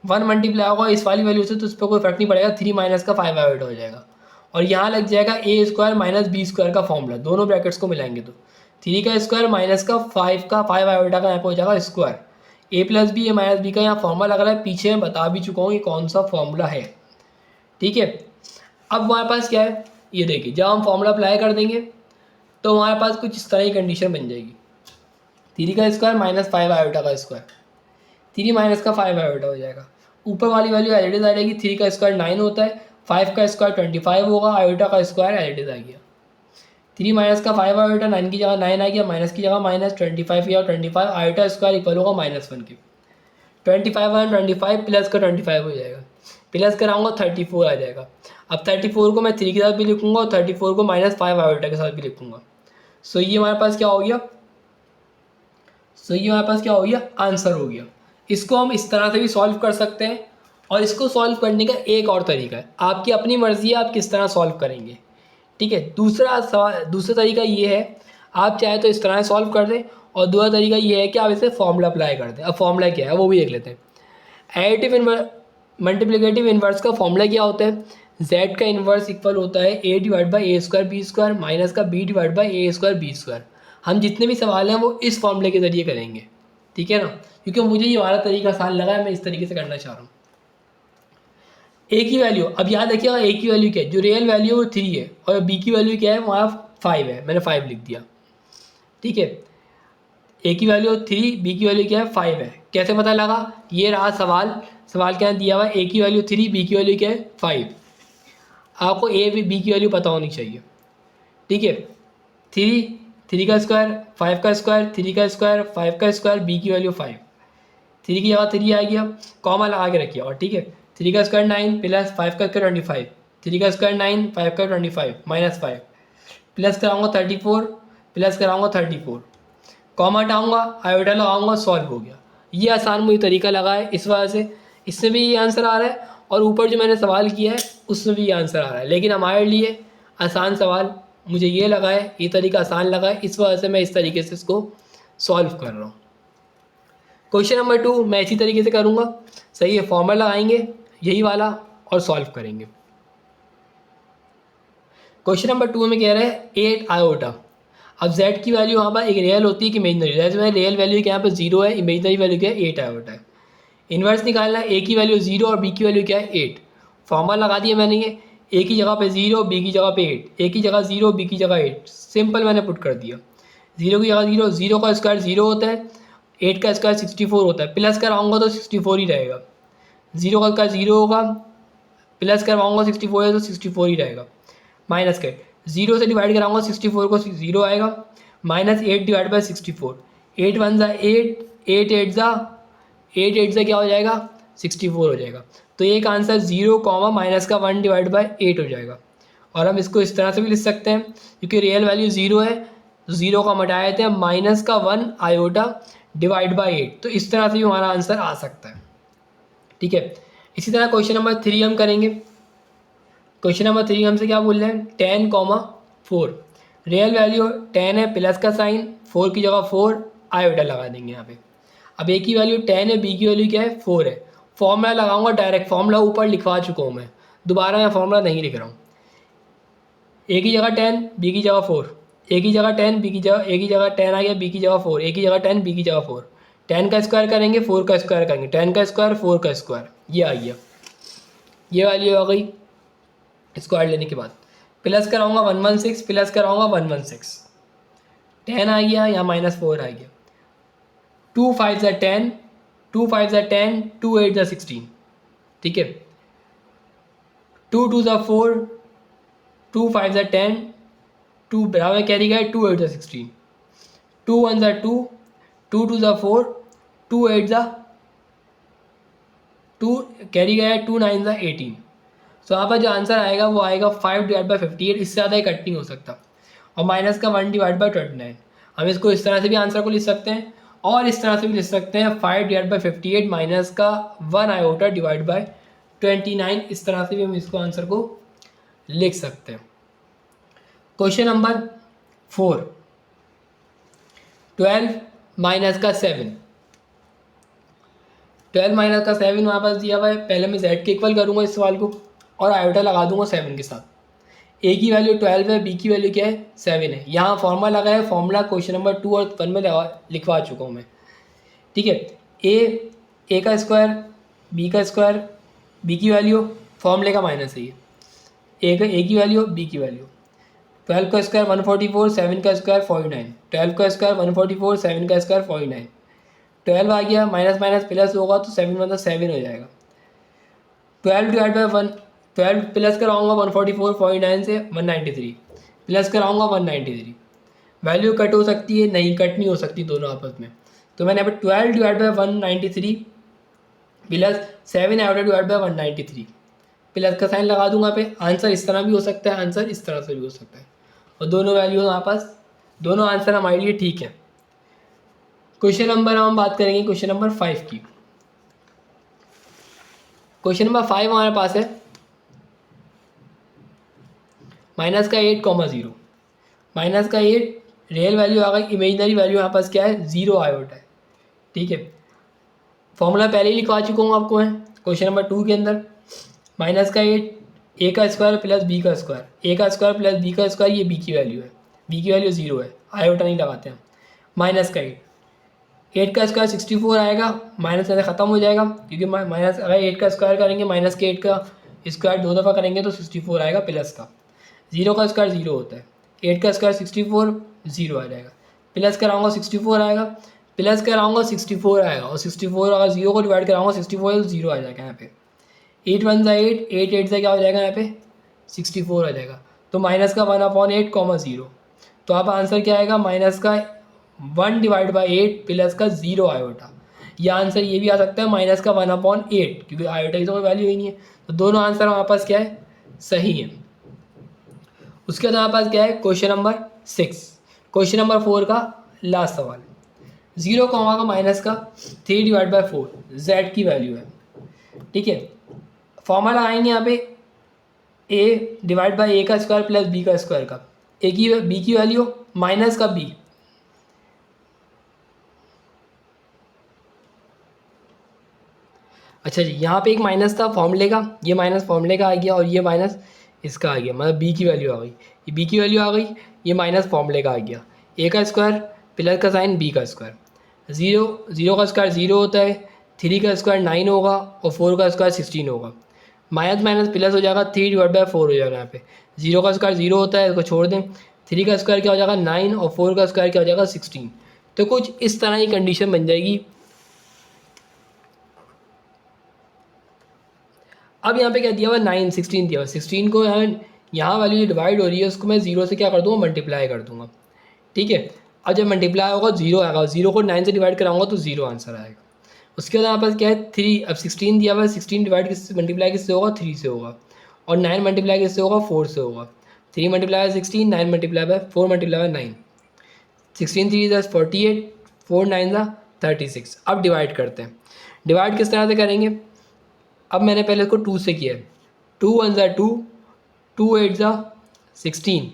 1 मल्टीप्लाई होगा इस वाली वैल्यू से तो उस पर कोई फर्क नहीं पड़ेगा, 3 माइनस का 5 आयोटा हो जाएगा और यहाँ लग जाएगा a square minus B square का फॉर्मूला, दोनों ब्रैकेट्स को मिलाएंगे तो 3 का स्क्वायर माइनस का 5 आयोटा का यहाँ पे हो जाएगा square, a plus B A minus B का यहाँ फॉर्मूला लग रहा है, पीछे मैं बता भी चुका हूँ ये कौन सा फॉर्मूला है। ठीक है, अब हमारे पास क्या है, ये देखिए जब हम फॉर्मूला अप्लाई कर देंगे तो हमारे पास कुछ इस तरह की कंडीशन बन जाएगी, 3 का स्क्वायर माइनस 5 आयोटा का स्क्वायर, 3 माइनस का 5 आयोटा हो जाएगा, ऊपर वाली वैल्यू एज इट इज आ जाएगी, 3 का स्क्वायर 9 होता है, 5 का स्क्वायर 25 होगा, आयोटा का स्क्वायर एज इट इज आ गया, 3 माइनस का 5 आयोटा 9 की जगह 9 आ गया, माइनस की जगह माइनस, 25 या 25 आयोटा स्क्वायर इक्वल होगा -1 के, 25 और 25 प्लस का 25 हो जाएगा, प्लस कराऊंगा 34 आ जाएगा। अब 34 को मैं 3 के साथ भी लिखूंगा और 34 को -5 आयोटा के साथ भी लिखूंगा। सो ये हमारे पास क्या हो गया, आंसर हो गया। इसको हम इस तरह से भी सॉल्व कर सकते हैं और इसको सॉल्व करने का एक और तरीका है, आपकी अपनी मर्ज़ी है आप किस तरह सॉल्व करेंगे। ठीक है, दूसरा तरीका ये है, आप चाहे तो इस तरह सॉल्व कर दें और दूसरा तरीका ये है कि आप इसे फॉर्मूला अप्लाई कर दें। अब फॉर्मूला क्या है वो भी देख लेते हैं। एडिटिव मल्टीप्लिकेटिव इन्वर्स का फॉर्मूला क्या होता है, z का इन्वर्स इक्वल होता है a divide by A square B square minus का b divide by A square B square. हम जितने भी सवाल हैं वो इस फॉर्मूले के ज़रिए करेंगे। ठीक है ना, क्योंकि मुझे ये हमारा तरीका आसान लगा है, मैं इस तरीके से करना चाह रहा हूँ। ए की वैल्यू, अब याद रखिएगा ए की वैल्यू क्या है, जो रियल वैल्यू है वो 3 है और बी की वैल्यू क्या है, वहाँ 5 है, मैंने 5 लिख दिया। ठीक है, ए की वैल्यू 3, बी की वैल्यू क्या है 5 है। कैसे पता लगा, ये रहा सवाल क्या दिया हुआ है, ए की वैल्यू 3, बी की वैल्यू क्या है 5। आपको ए बी की वैल्यू पता होनी चाहिए। ठीक है, 3 का स्क्वायर 5 का स्क्वायर 3 का स्क्वायर 5 का स्क्वायर, बी की वैल्यू 5, 3 की जगह 3 आ गया, कॉमा लगा के रखिए। और ठीक है, 3 का स्क्वायर 9 प्लस 5 का स्क्वायर 25, 3 का स्क्वायर 9 5 का 25 -5, प्लस कराऊंगा 34 प्लस कराऊंगा 34, कॉमा हटाऊंगा आयोटा लगाऊंगा, सॉल्व हो गया। ये आसान मुझे तरीका लगा है, इस वजह से इसमें भी ये आंसर आ रहा है और ऊपर जो मैंने सवाल किया है उसमें भी ये आंसर आ रहा है। लेकिन हमारे लिए आसान सवाल मुझे ये लगा है, ये तरीका आसान लगा है, इस वजह से मैं इस तरीके से इसको सॉल्व कर रहा हूँ। क्वेश्चन नंबर 2 मैं इसी तरीके से करूँगा, सही है, फॉर्मूला लगाएंगे यही वाला और सॉल्व करेंगे। क्वेश्चन नंबर 2 में कह रहा है 8 आयोटा। अब z की वैल्यू यहाँ पर एक रियल होती है कि इमेजनरी, जैसे मैं रियल वैल्यू के यहाँ पर 0 है, इमेजनरी वैल्यू क्या है 8 आयोटा है। इन्वर्स निकालना है, a की वैल्यू 0 और b की वैल्यू क्या है 8। फॉर्मूला लगा दिया मैंने, ये a की जगह पे 0 b की जगह पे 8, a की जगह 0 b की जगह 8, सिंपल मैंने पुट कर दिया। 0 की जगह 0, 0 का स्क्वायर 0 होता है, 8 का स्क्वायर 64 होता है, प्लस कराऊंगा तो 64 ही रहेगा। 0 का स्क्वायर 0 होगा, प्लस करवाऊंगा 64 है तो 64 ही रहेगा। माइनस के 0 से डिवाइड कराऊंगा 64 को 0 आएगा, माइनस 8 डिवाइड बाई 64, 8 1 ज़ा 8, 8 8 ज़ा 8 8 ज़ा क्या हो जाएगा 64 हो जाएगा। तो एक आंसर 0 कॉमा माइनस का 1 डिवाइड बाई 8 हो जाएगा। और हम इसको इस तरह से भी लिख सकते हैं, क्योंकि रियल वैल्यू 0 है तो 0 का मटा देते हैं, माइनस का 1 आयोटा डिवाइड बाई 8, तो इस तरह से भी हमारा आंसर आ सकता है। ठीक है, इसी तरह क्वेश्चन नंबर 3 हम करेंगे। क्वेश्चन नंबर 3 हमसे क्या बोल रहे हैं, 10,4, रियल वैल्यू 10 है, प्लस का साइन, 4 की जगह 4 आयोटा लगा देंगे यहाँ पे। अब ए की वैल्यू 10 है, बी की वैल्यू क्या है 4 है। फॉर्मूला लगाऊंगा डायरेक्ट, फॉर्मूला ऊपर लिखवा चुका हूँ मैं, दोबारा मैं फॉर्मूला नहीं लिख रहा हूँ। ए की जगह 10 बी की जगह 4, ए की जगह 10 बी की जगह, ए की जगह 10 आ गया, बी की जगह 4, ए की जगह 10 बी की जगह 4, 10 का स्क्वायर करेंगे 4 का स्क्वायर करेंगे, 10 का स्क्वायर 4 का स्क्वायर, ये आ गया, ये वैल्यू आ गई स्क्वायर लेने के बाद। प्लस कराऊंगा 116 प्लस कराऊंगा 116, 10 आ गया यहाँ -4 आ गया, 2 5 ज़ा 10, 2 5 ज़ा 10, 2 8 ज़ा 16। ठीक है, 2 2 ज़ा 4, 2 5 ज़ा 10, 2 बराबर कैरी गया 2 8 ज़ा 16, 2 1 ज़ा 2, 2 2 ज़ा 4, 2 8 ज़ा 2 कैरी गया 2 9 ज़ा 18। सो यहाँ पर जो आंसर आएगा वो आएगा 5 डिवाइड बाई 58, इससे ज़्यादा कट नहीं हो सकता। और माइनस का 1 डिवाइड बाई 29। हम इसको इस तरह से भी आंसर को लिख सकते हैं और इस तरह से भी लिख सकते हैं 5 डिवाइड बाई 58 माइनस का 1 आयोटा डिवाइड बाई 29। इस तरह से भी हम इसको आंसर को लिख सकते हैं। क्वेश्चन नंबर 4, 12 माइनस का 7। 12 माइनस का 7 हमारे पास दिया हुआ है। पहले मैं z के इक्वल करूँगा इस सवाल को और आयोटा लगा दूंगा 7 के साथ। a की वैल्यू 12 है, b की वैल्यू क्या है 7 है। यहाँ फॉर्मूला लगा है, फॉर्मूला क्वेश्चन नंबर 2 और 1 में लिखवा चुका हूँ मैं। ठीक है, a का स्क्वायर b का स्क्वायर, b की वैल्यू फॉर्मूले का माइनस है ये, a की वैल्यू b की वैल्यू। 12 का स्क्वायर 144, 7 का स्क्वायर 49। 12 का स्क्वायर 144, 7 का स्क्वायर 49। 12 आ गया, माइनस माइनस प्लस होगा तो 7 मतलब 7 हो जाएगा। 12 डिवाइड बाई 1, 12 प्लस कराऊंगा 144 49 से 193, प्लस कराऊंगा 193। वैल्यू कट हो सकती है, नहीं कट नहीं हो सकती दोनों आपस में। तो मैंने यहाँ पे 12 divide by 193 plus 7 out divide by 193, plus का साइन लगा दूंगा पे। आंसर इस तरह भी हो सकता है, आंसर इस तरह से भी हो सकता है, और दोनों वैल्यू हमारे पास, दोनों आंसर हमारे लिए ठीक है। क्वेश्चन नंबर हम बात करेंगे क्वेश्चन नंबर 5 की। क्वेश्चन नंबर 5 हमारे पास है माइनस का 8,0। माइनस का 8 रियल वैल्यू आ गई, इमेजिनरी वैल्यू यहाँ पास क्या है 0 आयोटा है। ठीक है, फॉर्मूला पहले ही लिखवा चुका हूँ आपको है क्वेश्चन नंबर 2 के अंदर। माइनस का 8 a का स्क्वायर प्लस b का स्क्वायर, a का स्क्वायर प्लस b का स्क्वायर, ये b की वैल्यू है, b की वैल्यू 0 है, आयोटा नहीं लगाते हैं। माइनस का 8 का स्क्वायर 64 आएगा, माइनस से ख़त्म हो जाएगा क्योंकि माइनस अगर 8 का स्क्वायर करेंगे माइनस के 8 का स्क्वायर 2 दफ़ा करेंगे तो 64 आएगा प्लस का। 0 का स्क्वायर 0 होता है, 8 का स्क्वायर 64, 0 आ जाएगा। प्लस कराऊंगा 64 आएगा, प्लस कराऊंगा 64 आएगा, और 64 अगर 0 को डिवाइड कराऊंगा 64 है तो 0 आ जाएगा यहाँ पे। 8 1 सा 8, 8 8 से क्या हो जाएगा यहाँ पे 64 आ जाएगा। तो माइनस का 1/8, 0। तो आप आंसर क्या आएगा माइनस का 1 डिवाइड बाई 8 प्लस का 0 आयोटा। यह आंसर ये भी आ सकता है माइनस का 1/8, क्योंकि आयोटा की तो कोई वैल्यू ही नहीं है। तो दोनों आंसर हमारे पास क्या है सही है। उसके बाद हमारे पास क्या है क्वेश्चन नंबर 6। क्वेश्चन नंबर 4 का लास्ट सवाल। 0 कॉमा का माइनस का 3 डिवाइड बाई 4 z की वैल्यू है। ठीक है, फॉर्मूला लगाएंगे यहाँ पे a डिवाइड बाई a का स्क्वायर प्लस b का स्क्वायर का, a की b की वैल्यू माइनस का b, अच्छा जी यहाँ पे एक माइनस था फॉर्मूले का, ये माइनस फॉर्मूले का आ गया और ये माइनस इसका आ गया, मतलब b की वैल्यू आ गई, ये b की वैल्यू आ गई, ये माइनस फॉर्मूले का आ गया। a का स्क्वायर प्लस का साइन b का स्क्वायर, 0 का स्क्वायर 0 होता है, 3 का स्क्वायर 9 होगा और 4 का स्क्वायर 16 होगा। माइनस माइनस प्लस हो जाएगा, 3 डिवाइड बाई 4 हो जाएगा यहाँ पे। 0 का स्क्वायर 0 होता है, इसको छोड़ दें। 3 का स्क्वायर क्या हो जाएगा 9 और 4 का स्क्वायर क्या हो जाएगा 16। तो कुछ इस तरह की कंडीशन बन जाएगी। अब यहाँ पे क्या दिया हुआ 9 16 दिया हुआ, 16 को यहाँ वैल्यू डिवाइड हो रही है उसको मैं 0 से क्या कर दूँगा मल्टीप्लाई कर दूँगा। ठीक है, अब जब मल्टीप्लाई होगा 0 आएगा, 0 को 9 से डिवाइड कराऊंगा तो 0 आंसर आएगा। उसके बाद यहाँ पास क्या है 3, अब 16 दिया हुआ है, 16 डिवाइड किससे मल्टीप्लाई किससे होगा 3 से होगा, और 9 मल्टीप्लाई किससे होगा 4 से होगा। 3 multiply by 16, 9 multiply by 4 multiply by 9, 16 3 = 48, 4 9 = 36। अब डिवाइड करते हैं, डिवाइड किस तरह से करेंगे। अब मैंने पहले इसको 2 से किया है, 2 1 = 2, 2 8 = 16,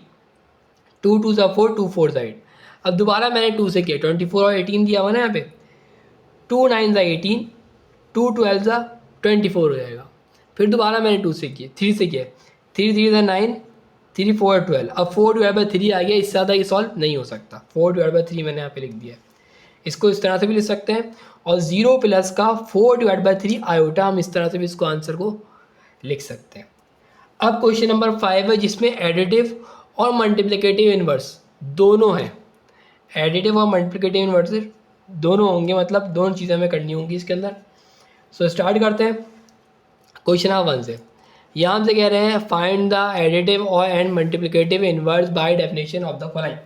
2 2 = 4, 2 4 = 8। अब दोबारा मैंने 2 से किया, 24 और 18 दिया हुआ ना यहाँ पे, 2 9 = 18, 2 12 = 24 हो जाएगा। फिर दोबारा मैंने 2 से किया, 3 से किया, 3 3 = 9, 3 4 12। अब 4 डिवाइड बाई 3 आ गया, इससे ज़्यादा ये सॉल्व नहीं हो सकता। 4 डिवाइड बाई 3 मैंने यहाँ पे लिख दिया है, इसको इस तरह से भी लिख सकते हैं। और 0 प्लस का 4 डिवाइड बाई 3 आयोटा, हम इस तरह से भी इसको आंसर को लिख सकते हैं। अब क्वेश्चन नंबर 5 है जिसमें एडिटिव और मल्टीप्लिकेटिव इनवर्स दोनों हैं। एडिटिव और मल्टीप्लिकेटिव इनवर्स दोनों होंगे, मतलब दोनों चीज़ें हमें करनी होंगी इसके अंदर। सो स्टार्ट करते हैं क्वेश्चन नंबर 1 से। यहाँ हमसे कह रहे हैं फाइंड द एडिटिव और and multiplicative inverse by definition of the following.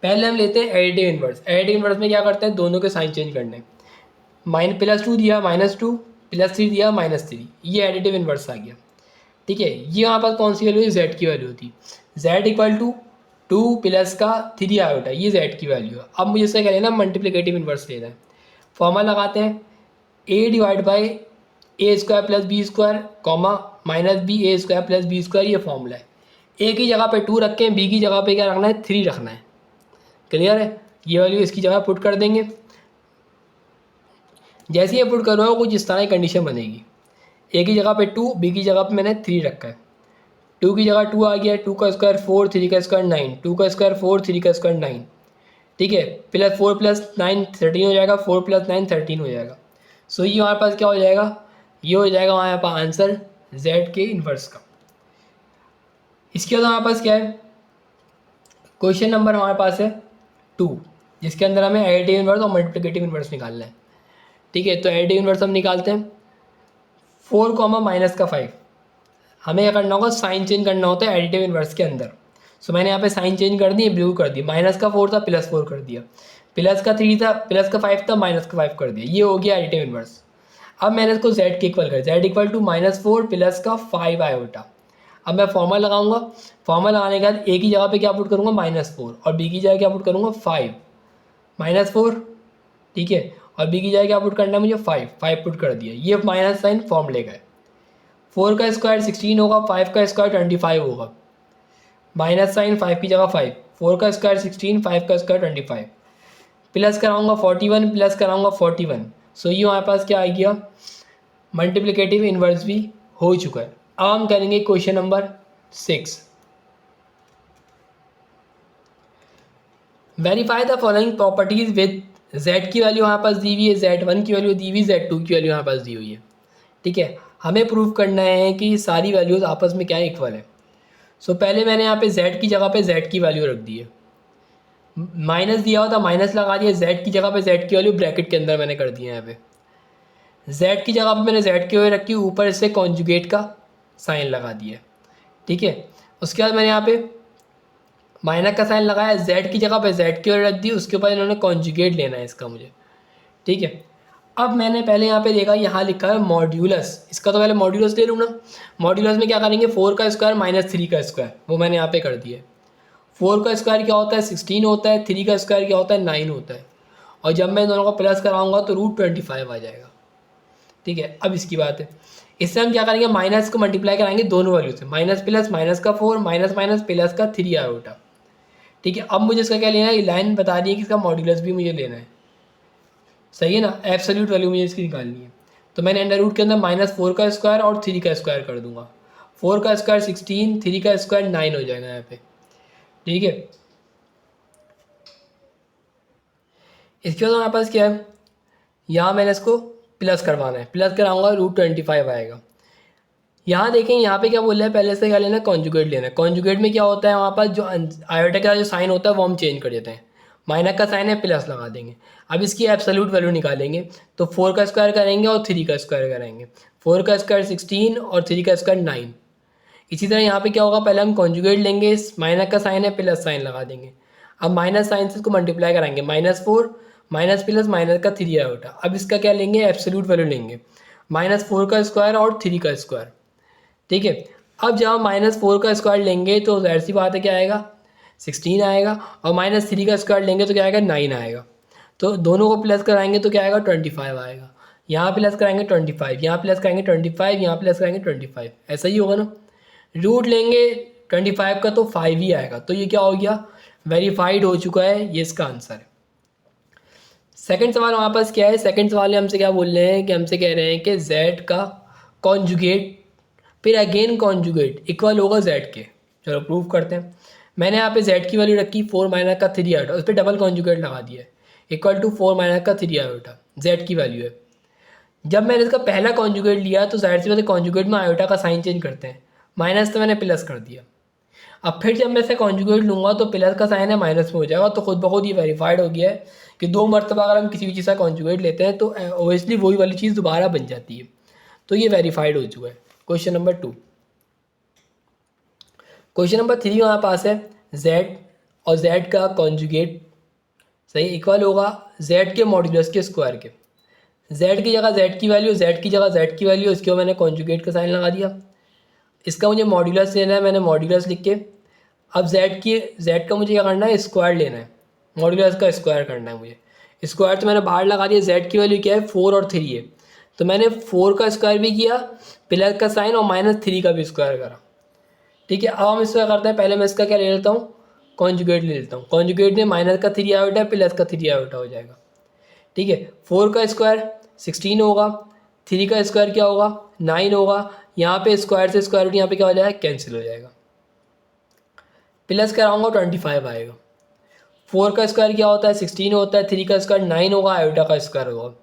पहले हम लेते हैं एडिटिव इनवर्स। एडिटिव इनवर्स में क्या करते हैं, दोनों के साइन चेंज करने। +2 दिया -2, +3 दिया -3, ये एडिटिव इनवर्स आ गया। ठीक है, ये यहाँ पर कौन सी वैल्यू है, z की वैल्यू होती। z = 2 प्लस का 3 आयोटा, ये z की वैल्यू है। अब मुझे इसका क्या लेना है, मल्टीप्लिकेटिव इन्वर्स लेना है। फॉर्मूला लगाते हैं, a divide by A square plus B square comma minus B A square plus B square, ये फॉर्मूला है। a की जगह पे 2 रखें, b की जगह पे क्या रखना है, 3 रखना है। क्लियर है, ये वैल्यू इसकी जगह पुट कर देंगे। जैसे ये पुट करोगे कुछ इस तरह की कंडीशन बनेगी, a की जगह पे 2, b की जगह पे मैंने 3 रखा है। 2 की जगह 2 आ गया, 2 का स्क्वायर 4, 3 का स्क्वायर 9, 2 का स्क्वायर 4, 3 का स्क्वायर 9, ठीक है। प्लस 4 प्लस 9 13 हो जाएगा, 4 प्लस 9 13 हो जाएगा। सो ये हमारे पास क्या हो जाएगा, ये हो जाएगा हमारे पास आंसर z के इन्वर्स का। इसके बाद हमारे पास क्या है, क्वेश्चन नंबर हमारे पास है 2, जिसके अंदर हमें एडिटिव इन्वर्स और मल्टीप्लिकेटिव इन्वर्स निकालना है। ठीक है, तो एडिटिव इन्वर्स हम निकालते हैं। 4 कॉमा माइनस का 5, हमें क्या करना होगा, साइन चेंज करना होता है एडिटिव इन्वर्स के अंदर। सो मैंने यहाँ पे साइन चेंज कर दी, ब्लू कर दी, माइनस का 4 था प्लस 4 कर दिया, प्लस का 3 था प्लस का 5 था माइनस का 5 कर दिया, ये हो गया एडिटिव इन्वर्स। अब मैंने इसको z के इक्वल कर, z इक्वल टू -4 प्लस का 5 आयोटा। अब मैं फॉर्मूला लगाऊंगा, फॉर्मूला लगाने के बाद a की जगह पे क्या पुट करूँगा, -4, और b की जगह क्या पुट करूँगा, 5 -4, ठीक है, और b की जगह क्या पुट करना है मुझे, 5 पुट कर दिया। ये माइनस साइन फॉर्मूले का है। 4 का स्क्वायर 16 होगा, 5 का स्क्वायर 25 होगा, माइनस साइन 5 की जगह 5, 4 का स्क्वायर 16, 5 का स्क्वायर 25, प्लस कराऊंगा 41, प्लस कराऊंगा 41। सो ये हमारे पास क्या आ गया, मल्टीप्लिकेटिव इन्वर्स भी हो चुका है। अब हम करेंगे question number 6। Verify the following properties with z की वैल्यू हमारे पास दी हुई है, z1 की वैल्यू दी हुई, z2 की वैल्यू हमारे पास दी हुई है। ठीक है, हमें प्रूव करना है कि सारी वैल्यूज आपस में क्या इक्वल है। सो पहले मैंने यहाँ पे z की जगह पे z की वैल्यू रख दी है, माइनस दिया हुआ था माइनस लगा दिया, z की जगह पे z की वैल्यू ब्रैकेट के अंदर मैंने कर दी है। यहाँ पे z की जगह पे मैंने z की वैल्यू रखी, ऊपर से कॉन्जुगेट का साइन लगा दिया। ठीक है, उसके बाद मैंने यहाँ पे माइनस का साइन लगाया, z की जगह पे z की वैल्यू रख दी, उसके ऊपर इन्होंने कॉन्जुगेट लेना है इसका मुझे। ठीक है, अब मैंने पहले यहाँ पे देखा, यहाँ लिखा है मॉड्यूलस, इसका तो पहले मॉड्यूलस ले लूँ ना। मॉड्यूलस में क्या करेंगे, 4 का स्क्वायर माइनस 3 का स्क्वायर, वो मैंने यहाँ पे कर दिया। 4 का स्क्वायर क्या होता है, 16 होता है, 3 का स्क्वायर क्या होता है, 9 होता है, और जब मैं दोनों को प्लस कराऊंगा तो √25 आ जाएगा। ठीक है, अब इसकी बात है, इससे हम क्या करेंगे, माइनस को मल्टीप्लाई कराएंगे दोनों वैल्यू से, माइनस प्लस माइनस का 4 माइनस माइनस प्लस का 3 आयोटा। ठीक है, अब मुझे इसका क्या लेना है, ये लाइन बता रही है कि इसका मॉड्यूलस भी मुझे लेना है। सही है ना, एब्सोल्यूट वैल्यू मुझे इसकी निकालनी है। तो मैंने अंडर रूट के अंदर -4 का स्क्वायर और 3 का स्क्वायर कर दूंगा। 4 का स्क्वायर 16, 3 का स्क्वायर 9 हो जाएगा यहाँ पे। ठीक है, इसके बाद हमारे पास क्या है, यहाँ मैंने इसको प्लस करवाना है, प्लस कराऊंगा √25 आएगा। यहाँ देखें, यहाँ पे क्या बोल रहा है, पहले से क्या लेना है, कॉन्जुगेट लेना है। कॉन्जुगेट में क्या होता है, वहाँ पास जो आयोटा का जो साइन होता है वो हम चेंज कर देते हैं, माइनस का साइन है प्लस लगा देंगे। अब इसकी एब्सोल्यूट वैल्यू निकालेंगे, तो 4 का स्क्वायर करेंगे और 3 का स्क्वायर करेंगे। 4 का स्क्वायर 16 और 3 का स्क्वायर 9। इसी तरह यहाँ पे क्या होगा, पहले हम कॉन्जुगेट लेंगे, माइनस का साइन है प्लस साइन लगा देंगे। अब माइनस साइन से इसको मल्टीप्लाई कराएंगे, -4 माइनस प्लस माइनस का 3 आयोटा। अब इसका क्या लेंगे, एब्सोल्यूट वैल्यू लेंगे, -4 का स्क्वायर और 3 का स्क्वायर। ठीक है, अब जब हम -4 का स्क्वायर लेंगे तो जाहिर सी बात है क्या आएगा, 16 आएगा, और -3 का स्क्वायर लेंगे तो क्या आएगा, 9 आएगा। तो दोनों को प्लस कराएंगे तो क्या आएगा, 25 आएगा। यहाँ प्लस कराएंगे 25, यहाँ प्लस कराएंगे 25, यहाँ प्लस कराएंगे 25, ऐसा ही होगा ना। रूट लेंगे 25 का तो 5 ही आएगा। तो ये क्या हो गया, वेरीफाइड हो चुका है, ये इसका आंसर है। सेकंड सवाल हमारे पास क्या है, सेकंड सवाल में हमसे क्या बोल रहे हैं कि हमसे कह रहे हैं कि z का कॉन्जुगेट फिर अगेन कॉन्जुगेट इक्वल होगा z के। चलो प्रूव करते हैं। मैंने यहाँ पे z की वैल्यू रखी 4 माइनस का 3 आयोटा, उस पर डबल कॉन्जुगेट लगा दिया, इक्वल टू 4 माइनस का 3 आयोटा z की वैल्यू है। जब मैंने इसका पहला कॉन्जुगेट लिया तो जाहिर सी बात है कॉन्जुगेट में आयोटा का साइन चेंज करते हैं, माइनस तो मैंने प्लस कर दिया। अब फिर जब मैं इसे कॉन्जुगेट लूँगा तो प्लस का साइन है माइनस में हो जाएगा। तो खुद ब खुद ये वेरीफाइड हो गया है कि 2 मरतबा अगर हम किसी भी चीज़ का कॉन्जुगेट लेते हैं तो ओबियसली वही वाली चीज़ दोबारा बन जाती है। तो ये वेरीफाइड हो चुका है। Question number 2। क्वेश्चन नंबर 3 हमारे पास है z और z का कॉन्जुगेट सही इक्वल होगा z के मॉड्यूलस के स्क्वायर के। z की जगह z की वैल्यू, z की जगह z की वैल्यू, इसके ऊपर मैंने कॉन्जुगेट का साइन लगा दिया। इसका मुझे मॉड्यूलस लेना है, मैंने मॉड्यूलस लिख के अब जेड का मुझे क्या करना है, स्क्वायर लेना है, मॉड्यूलस का स्क्वायर करना है मुझे। स्क्वायर तो मैंने बाहर लगा दिया, जेड की वैल्यू क्या है 4 और 3 है, तो मैंने 4 का स्क्वायर भी किया, प्लस का साइन और -3 का भी स्क्वायर करा। ठीक है, अब हम इसका करते हैं, पहले मैं इसका क्या ले लेता हूँ, कॉन्जुगेट ले लेता हूँ। कॉन्जुगेट में माइनस का 3 आयोटा प्लस का 3 आयोटा हो जाएगा। ठीक है, 4 का स्क्वायर 16 होगा, 3 का स्क्वायर क्या होगा 9 होगा, यहाँ पे स्क्वायर से स्क्वायर रूट यहाँ पे क्या हो जाएगा, कैंसिल हो जाएगा। प्लस कराऊंगा 25 आएगा। 4 का स्क्वायर क्या होता है 16 होता है, 3 का स्क्वायर 9 होगा, आयोटा का स्क्वायर होगा,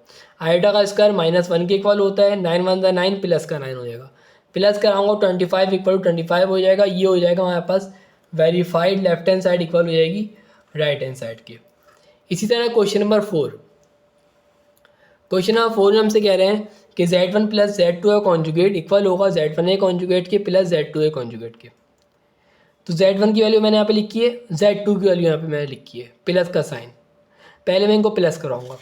आयोटा का स्क्वायर -1 के इक्वल होता है, 9 1 9 प्लस का 9 हो जाएगा। प्लस कराऊंगा 25 इक्वल टू 25 हो जाएगा, ये हो जाएगा हमारे पास verified, left hand side equal हो जाएगी राइट हैंड साइड के। इसी तरह क्वेश्चन नंबर 4, क्वेश्चन नंबर 4 में हमसे कह रहे हैं कि Z1 प्लस Z2 का कॉन्जुगेट इक्वल होगा Z1A कॉन्जुगेट के प्लस Z2A कॉन्जुगेट के। तो Z1 की वैल्यू मैंने यहाँ पे लिखी है, Z2 की वैल्यू यहाँ पे मैंने लिखी है, प्लस का साइन। पहले मैं इनको प्लस कराऊंगा,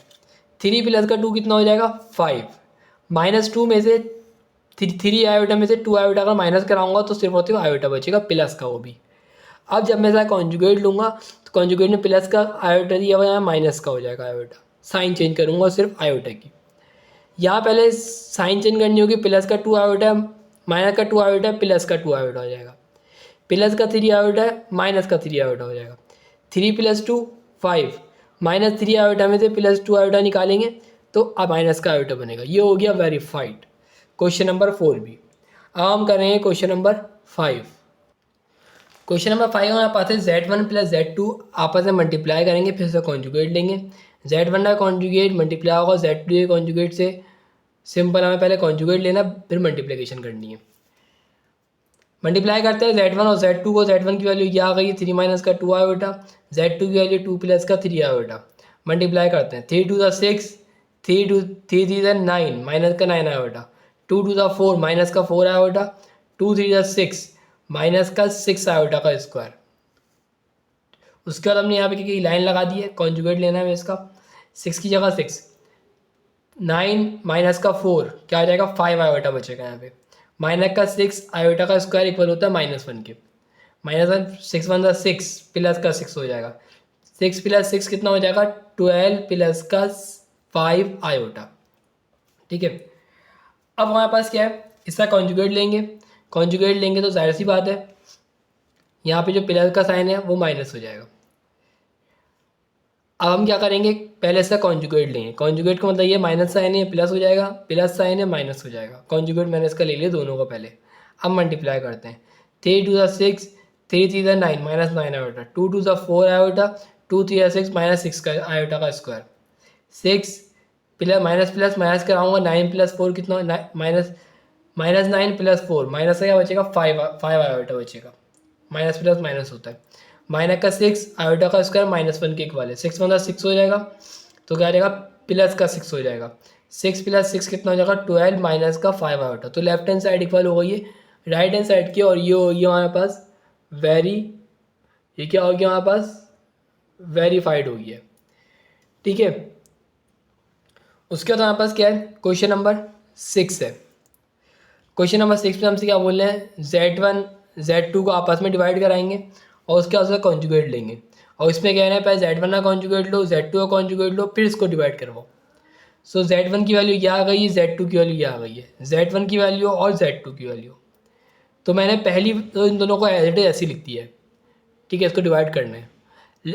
3 प्लस का 2 कितना हो जाएगा 5, -2 में से 3 आयोटा में से 2 आयोटा का माइनस कराऊंगा तो सिर्फ होते आयोटा बचेगा प्लस का, वो भी। अब जब मैं कॉन्जुगेट लूँगा तो कॉन्जुगेट में प्लस का आयोटा दिया हुआ यहाँ माइनस का हो जाएगा आयोटा, साइन चेंज करूँगा सिर्फ आयोटा की। यहाँ पहले साइन चेंज करनी होगी, प्लस का 2 आयोटा माइनस का 2 आयोटा प्लस का 2 आयोटा हो जाएगा, प्लस का 3 आयोटा है माइनस का 3 आयोटा हो जाएगा। 3 + 2 5, -3 आयोटा में से +2 आयोटा निकालेंगे तो अब माइनस का आयोटा बनेगा। ये हो गया वेरीफाइड, क्वेश्चन नंबर 4 भी। अब हम करेंगे क्वेश्चन नंबर 5। क्वेश्चन नंबर 5 हमारे पास है Z1 + Z2 आपस में मल्टीप्लाई करेंगे, फिर से कॉन्जुगेट लेंगे। Z1 का कॉन्जुगेट मल्टीप्लाई होगा Z2 के कॉन्जुगेट से। सिंपल, हमें पहले कॉन्जुगेट लेना फिर मल्टीप्लिकेशन करनी है। मल्टीप्लाई करते हैं Z1 और Z2 को। Z1 की वैल्यू ये आ गई 3 - का 2 आयोटा, Z2 की वैल्यू 2 + का 3 आयोटा। मल्टीप्लाई करते हैं, 3 × 6, 3 × 9 माइनस का 9 आयोटा, 2 × 4 माइनस का 4 आयोटा, 2 3 6 माइनस का 6 आयोटा का स्क्वायर। उसके बाद हमने यहाँ पे लाइन लगा दी है, कॉन्जुगेट लेना है इसका। 6 की जगह 6, 9 माइनस का 4 क्या आ जाएगा 5 आयोटा बचेगा यहाँ पे, माइनस का 6 आयोटा का स्क्वायर इक्वल होता है -1 के। -1 6 1 6 प्लस का 6 हो जाएगा, 6 + 6 कितना हो जाएगा 12 प्लस का 5 आयोटा। ठीक है, अब हमारे पास क्या है, इसका कॉन्जुगेट लेंगे। कॉन्जुगेट लेंगे तो जाहिर सी बात है यहाँ पे जो प्लस का साइन है वो माइनस हो जाएगा। अब हम क्या करेंगे, पहले इसका कॉन्जुगेट लेंगे। कॉन्जुगेट का मतलब ये माइनस साइन है प्लस हो जाएगा, प्लस साइन है माइनस हो जाएगा। कॉन्जुगेट मैंने इसका ले लिया दोनों को पहले। अब मल्टीप्लाई करते हैं, 3 × 6 3 3 9 -9 आयोटा, 2 × 4 आयोटा, 2 3 6 -6 का आयोटा का स्क्वायर, 6 प्लस माइनस कराऊंगा, 9 + 4 कितना -9 + 4 माइनस का क्या बचेगा 5 आयोटा बचेगा, माइनस प्लस माइनस होता है। माइनस का 6 आयोटा का स्क्वायर -1 के इक्वल है, 6 × 6 हो जाएगा, तो क्या आ जाएगा प्लस का 6 हो जाएगा। 6 + 6 कितना हो जाएगा 12 माइनस का 5 आयोटा। तो लेफ्ट हैंड साइड इक्वल हो गई है राइट हैंड साइड की, और ये हो गया हमारे पास ये क्या हो गया हमारे पास वेरीफाइड हो गया। ठीक है, उसके बाद हमारे पास क्या है, क्वेश्चन नंबर 6 है। क्वेश्चन नंबर 6 में हमसे क्या बोल रहे हैं, Z1 Z2 को आपस में डिवाइड कराएंगे और उसके बाद उसका कॉन्जुगेट लेंगे। और इसमें कह रहे हैं पहले Z1 का कॉन्जुगेट लो, Z2 का कॉन्जुगेट लो, फिर इसको डिवाइड करवाओ। सो Z1 की वैल्यू क्या आ गई है, Z2 की वैल्यू क्या आ गई है, Z1 की वैल्यू और Z2 की वैल्यू। तो मैंने पहली तो इन दोनों को एज इट इज ऐसी लिखती है। ठीक है, इसको डिवाइड करना है।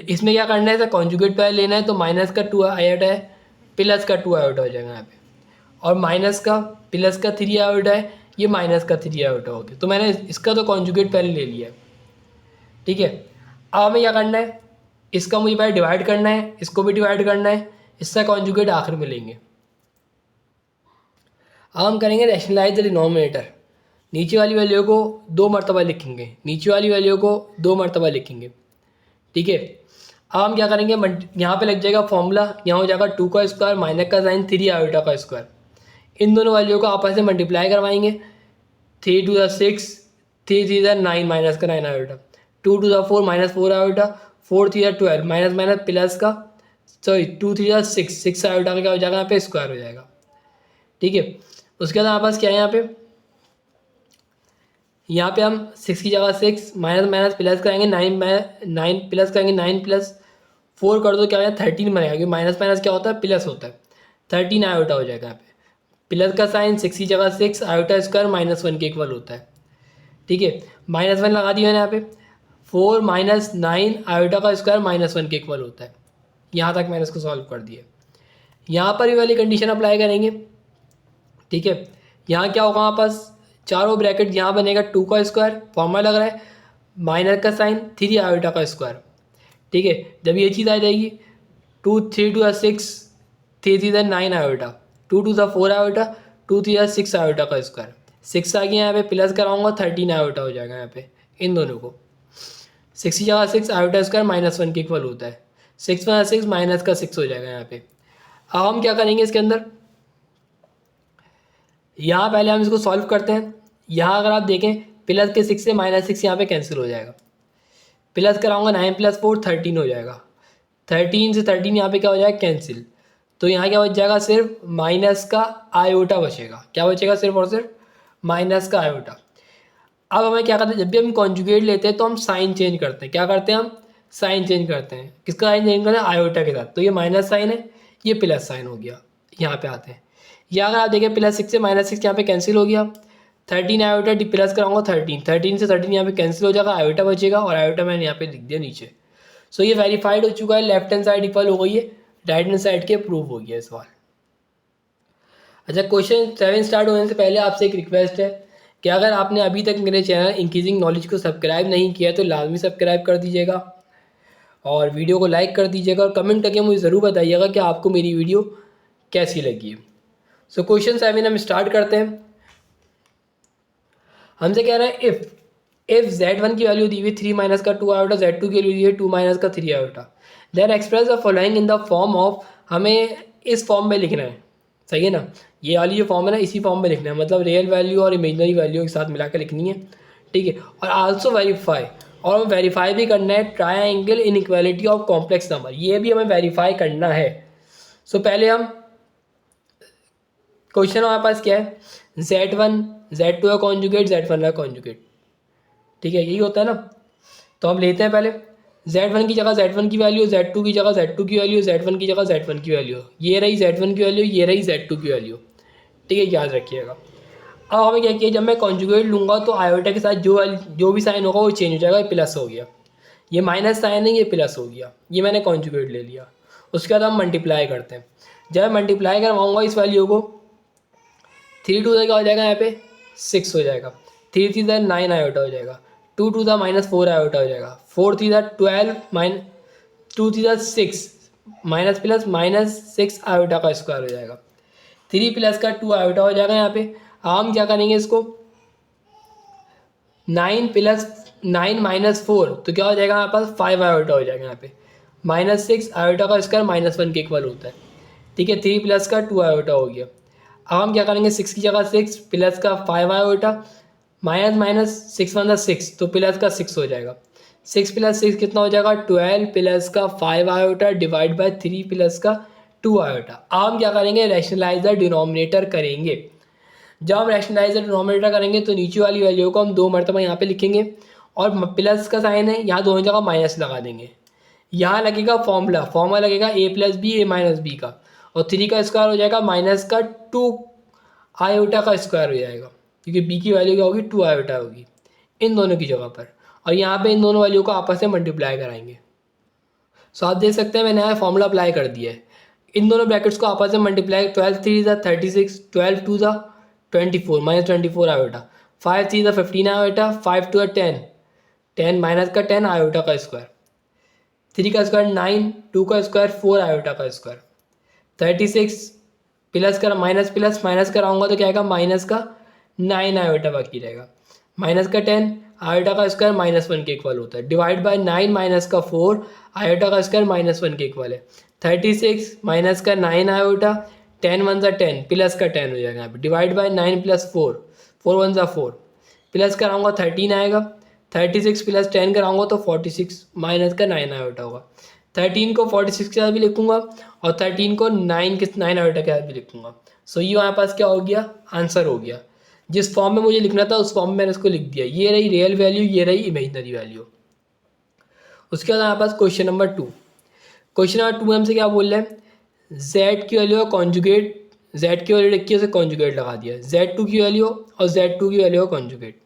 इसमें क्या करना है, कॉन्जुगेट पहले लेना है, तो माइनस का 2 आयोटा है प्लस का 2 आयोटा हो जाएगा यहाँ पे, और माइनस का प्लस का 3 आयोटा है, ये माइनस का 3 आयोटा हो गया। तो मैंने इसका तो कॉन्जुगेट पहले ले लिया है। ठीक है, अब हमें क्या करना है, इसका मुझे पहले डिवाइड करना है, इसको भी डिवाइड करना है, इसका कॉन्जुगेट आखिर में लेंगे। अब हम करेंगे रैशनलाइज द डिनोमिनेटर। नीचे वाली वैल्यू को 2 मरतबा लिखेंगे, नीचे वाली वैल्यू को 2 मरतबा लिखेंगे। ठीक है, अब हम क्या करेंगे, यहाँ पे लग जाएगा फॉर्मूला, यहाँ हो जाएगा 2 का स्क्वायर माइनस का साइन 3 आयोटा का स्क्वायर। इन दोनों वैल्यू को आपस में मल्टीप्लाई करवाएंगे, 3 × 6 3 3 9 माइनस का 9 iota, 2 × 4 -4 iota, 4 3 12 minus minus plus का 2 3 6 आयोटा का क्या हो जाएगा यहाँ पे स्क्वायर हो जाएगा। ठीक है, उसके बाद हमारे पास क्या है यहाँ पे यहाँ पे हम 6 की जगह 6 माइनस माइनस प्लस करेंगे, 9 प्लस करेंगे, 9 प्लस 4 कर दो क्या हो जाएगा 13 बनेगा, क्योंकि माइनस माइनस क्या होता है प्लस होता है। 13 आयोटा हो जाएगा यहाँ पे। प्लस का साइन 6 की जगह 6 आयोटा स्क्वायर -1 के इक्वल होता है। ठीक है, -1 लगा दिया मैंने यहाँ पे। 4 माइनस 9 आयोटा का स्क्वायर -1 के इक्वल होता है। यहाँ तक मैंने इसको सॉल्व कर दिया। यहाँ पर भी वाली कंडीशन अप्लाई करेंगे। ठीक है, यहाँ क्या होगा हमारे पास, चारों ब्रैकेट यहाँ बनेगा 2 का स्क्वायर, फॉर्मूला लग रहा है माइनस का साइन 3 आयोटा का स्क्वायर। ठीक है, जब ये चीज़ आ जाएगी 2 3 2 6 3 3 9 आयोटा, 2 2 4 आयोटा, 2 3 6 आयोटा का स्क्वायर। 6 आ गया यहाँ पे, प्लस कराऊंगा 13 आयोटा हो जाएगा यहाँ पे इन दोनों को। 6 की जगह 6 आयोटा स्क्वायर -1 के इक्वल होता है। 6 + 6 माइनस का 6 हो जाएगा यहाँ पे। अब हम क्या करेंगे इसके अंदर, यहाँ पहले हम इसको सॉल्व करते हैं। यहाँ अगर आप देखें प्लस के 6 से -6 यहाँ पे कैंसिल हो जाएगा। प्लस कराऊंगा 9 + 4 13 हो जाएगा। 13 से 13 यहाँ पे क्या हो जाएगा कैंसिल। तो यहाँ क्या बच जाएगा, सिर्फ माइनस का आयोटा बचेगा। क्या बचेगा, सिर्फ और सिर्फ माइनस का आयोटा। अब हमें क्या करते हैं, जब भी हम कॉन्जुगेट लेते हैं तो हम साइन चेंज करते हैं। क्या करते हैं, हम साइन चेंज करते हैं। किसका साइन चेंज करते हैं, आयोटा के साथ। तो ये माइनस साइन है, ये प्लस साइन हो गया। यहाँ पे आते हैं, या अगर आप देखें +6 से -6 यहाँ पे कैंसिल हो गया। 13 आयोटा डी प्लस कराऊंगा 13 से 13 यहाँ पे कैंसिल हो जाएगा, आयोटा बचेगा, और आयोटा मैंने यहाँ पे लिख दिया नीचे। सो ये वेरीफाइड हो चुका है, लेफ्ट हैंड साइड इक्वल हो गई है राइट हैंड साइड के, प्रूव हो गया सवाल। अच्छा, क्वेश्चन 7 स्टार्ट होने से पहले आपसे एक रिक्वेस्ट है कि अगर आपने अभी तक मेरे चैनल इंक्रीजिंग नॉलेज को सब्सक्राइब नहीं किया तो लाजमी सब्सक्राइब कर दीजिएगा, और वीडियो को लाइक कर दीजिएगा, और कमेंट करके मुझे ज़रूर बताइएगा कि आपको मेरी वीडियो कैसी लगी है। सो क्वेश्चन 7 हम स्टार्ट करते हैं। हमसे कह रहा है इफ z1 की वैल्यू दी हुई 3 माइनस का 2 आयोटा, z2 की वैल्यू दी है 2 माइनस का 3 iota, then express the following in the form of, हमें इस फॉर्म में लिखना है। सही है ना, ये वाली जो फॉर्म है ना इसी फॉर्म में लिखना है, मतलब रियल वैल्यू और इमेजनरी वैल्यू के साथ मिलाकर लिखनी है। ठीक है, और आल्सो वेरीफाई, और हमें वेरीफाई भी करना है triangle inequality of complex number, ये भी हमें वेरीफाई करना है। सो पहले हम क्वेश्चन हमारे पास क्या है, z1 z2 का कॉन्जुगेट, z1 का कॉन्जुगेट। ठीक है, यही होता है ना। तो हम लेते हैं पहले z1 की जगह z1 की वैल्यू, z2 की जगह z2 की वैल्यू, z1 की जगह z1 की वैल्यू, ये रही z1 की वैल्यू, ये रही z2 की वैल्यू। ठीक है, याद रखिएगा। अब हमें क्या किया, जब मैं कॉन्जुगेट लूँगा तो आयोटा के साथ जो भी साइन होगा वो चेंज हो जाएगा। ये प्लस हो गया, ये माइनस साइन है, ये प्लस हो गया, ये मैंने कॉन्जुगेट ले लिया। उसके बाद हम मल्टीप्लाई करते हैं। जब मल्टीप्लाई करवाऊँगा इस वैल्यू को, 3 2 क्या हो जाएगा यहाँ पे 6 हो जाएगा, 3 3 9 आयोटा हो जाएगा, 2 2 -4 आयोटा हो जाएगा, 4 3 12 2 3 6 माइनस प्लस -6 आयोटा का स्क्वायर हो जाएगा, 3 प्लस का 2 आयोटा हो जाएगा। यहाँ पे हम क्या करेंगे इसको, 9 प्लस 9 -4 तो क्या हो जाएगा हमारे पास 5 आयोटा हो जाएगा। यहाँ पे -6 आयोटा का स्क्वायर -1 के इक्वल होता है। ठीक है, 3 प्लस का 2 आयोटा हो गया। अब हम क्या करेंगे, 6 की जगह 6 प्लस का 5 आयोटा, माइनस 6 1 6 तो प्लस का 6 हो जाएगा। 6 + 6 कितना हो जाएगा, 12 प्लस का 5 आयोटा डिवाइड बाय 3 प्लस का 2 आयोटा। अब हम क्या करेंगे, रैशनलाइज द डिनोमिनेटर करेंगे। जब हम रैशनलाइज द डिनोमिनेटर करेंगे तो नीचे वाली वैल्यू को हम 2 मरतबा यहाँ पे लिखेंगे, और प्लस का साइन है यहाँ दोनों जगह माइनस लगा देंगे। यहाँ लगेगा फॉर्मूला लगेगा a + b a - b का, और 3 का स्क्वायर हो जाएगा माइनस का 2 आयोटा का स्क्वायर हो जाएगा, क्योंकि b की वैल्यू क्या होगी 2 आयोटा होगी इन दोनों की जगह पर, और यहाँ पे इन दोनों वैल्यू को आपस में मल्टीप्लाई कराएंगे। सो आप देख सकते हैं मैंने यहाँ फॉर्मूला अप्लाई कर दिया है। इन दोनों ब्रैकेट्स को आपस में मल्टीप्लाई, 12 3 36, 12 2 24 -24 आयोटा, 5 3 15 आयोटा, 5 2 10 10 माइनस का 10 आयोटा का स्क्वायर, 3 का स्क्वायर 9, 2 का स्क्वायर 4 आयोटा का स्क्वायर, 36 प्लस कर माइनस कराऊंगा तो क्या आएगा माइनस का 9 आयोटा बाकी रहेगा, माइनस का 10 आयोटा का स्क्वायर -1 के इक्वल होता है, डिवाइड बाय 9 माइनस का 4 आयोटा का स्क्वायर -1 के इक्वल है। 36 माइनस का 9 आयोटा, 10 1 10 प्लस का 10 हो जाएगा यहाँ पे, डिवाइड बाय 9 + 4 4 1 4 प्लस कराऊंगा 13 आएगा, 36 + 10 कराऊंगा तो 46 माइनस का 9 आयोटा होगा। 13 को 46 के साथ भी लिखूंगा, और 13 को 9 आयोटा के साथ भी लिखूंगा। सो ये हमारे पास क्या हो गया, आंसर हो गया। जिस फॉर्म में मुझे लिखना था उस फॉर्म में मैंने इसको लिख दिया। ये रही रियल वैल्यू, ये रही इमेजिनरी वैल्यू। उसके बाद हमारे पास क्वेश्चन नंबर 2। क्वेश्चन नंबर 2 में हमसे क्या बोल रहे हैं, z की वैल्यू का कॉन्जुगेट, z की वैल्यू लिखी है उसे कॉन्जुगेट लगा दिया, z2 की वैल्यू और z2 की वैल्यू का कॉन्जुगेट।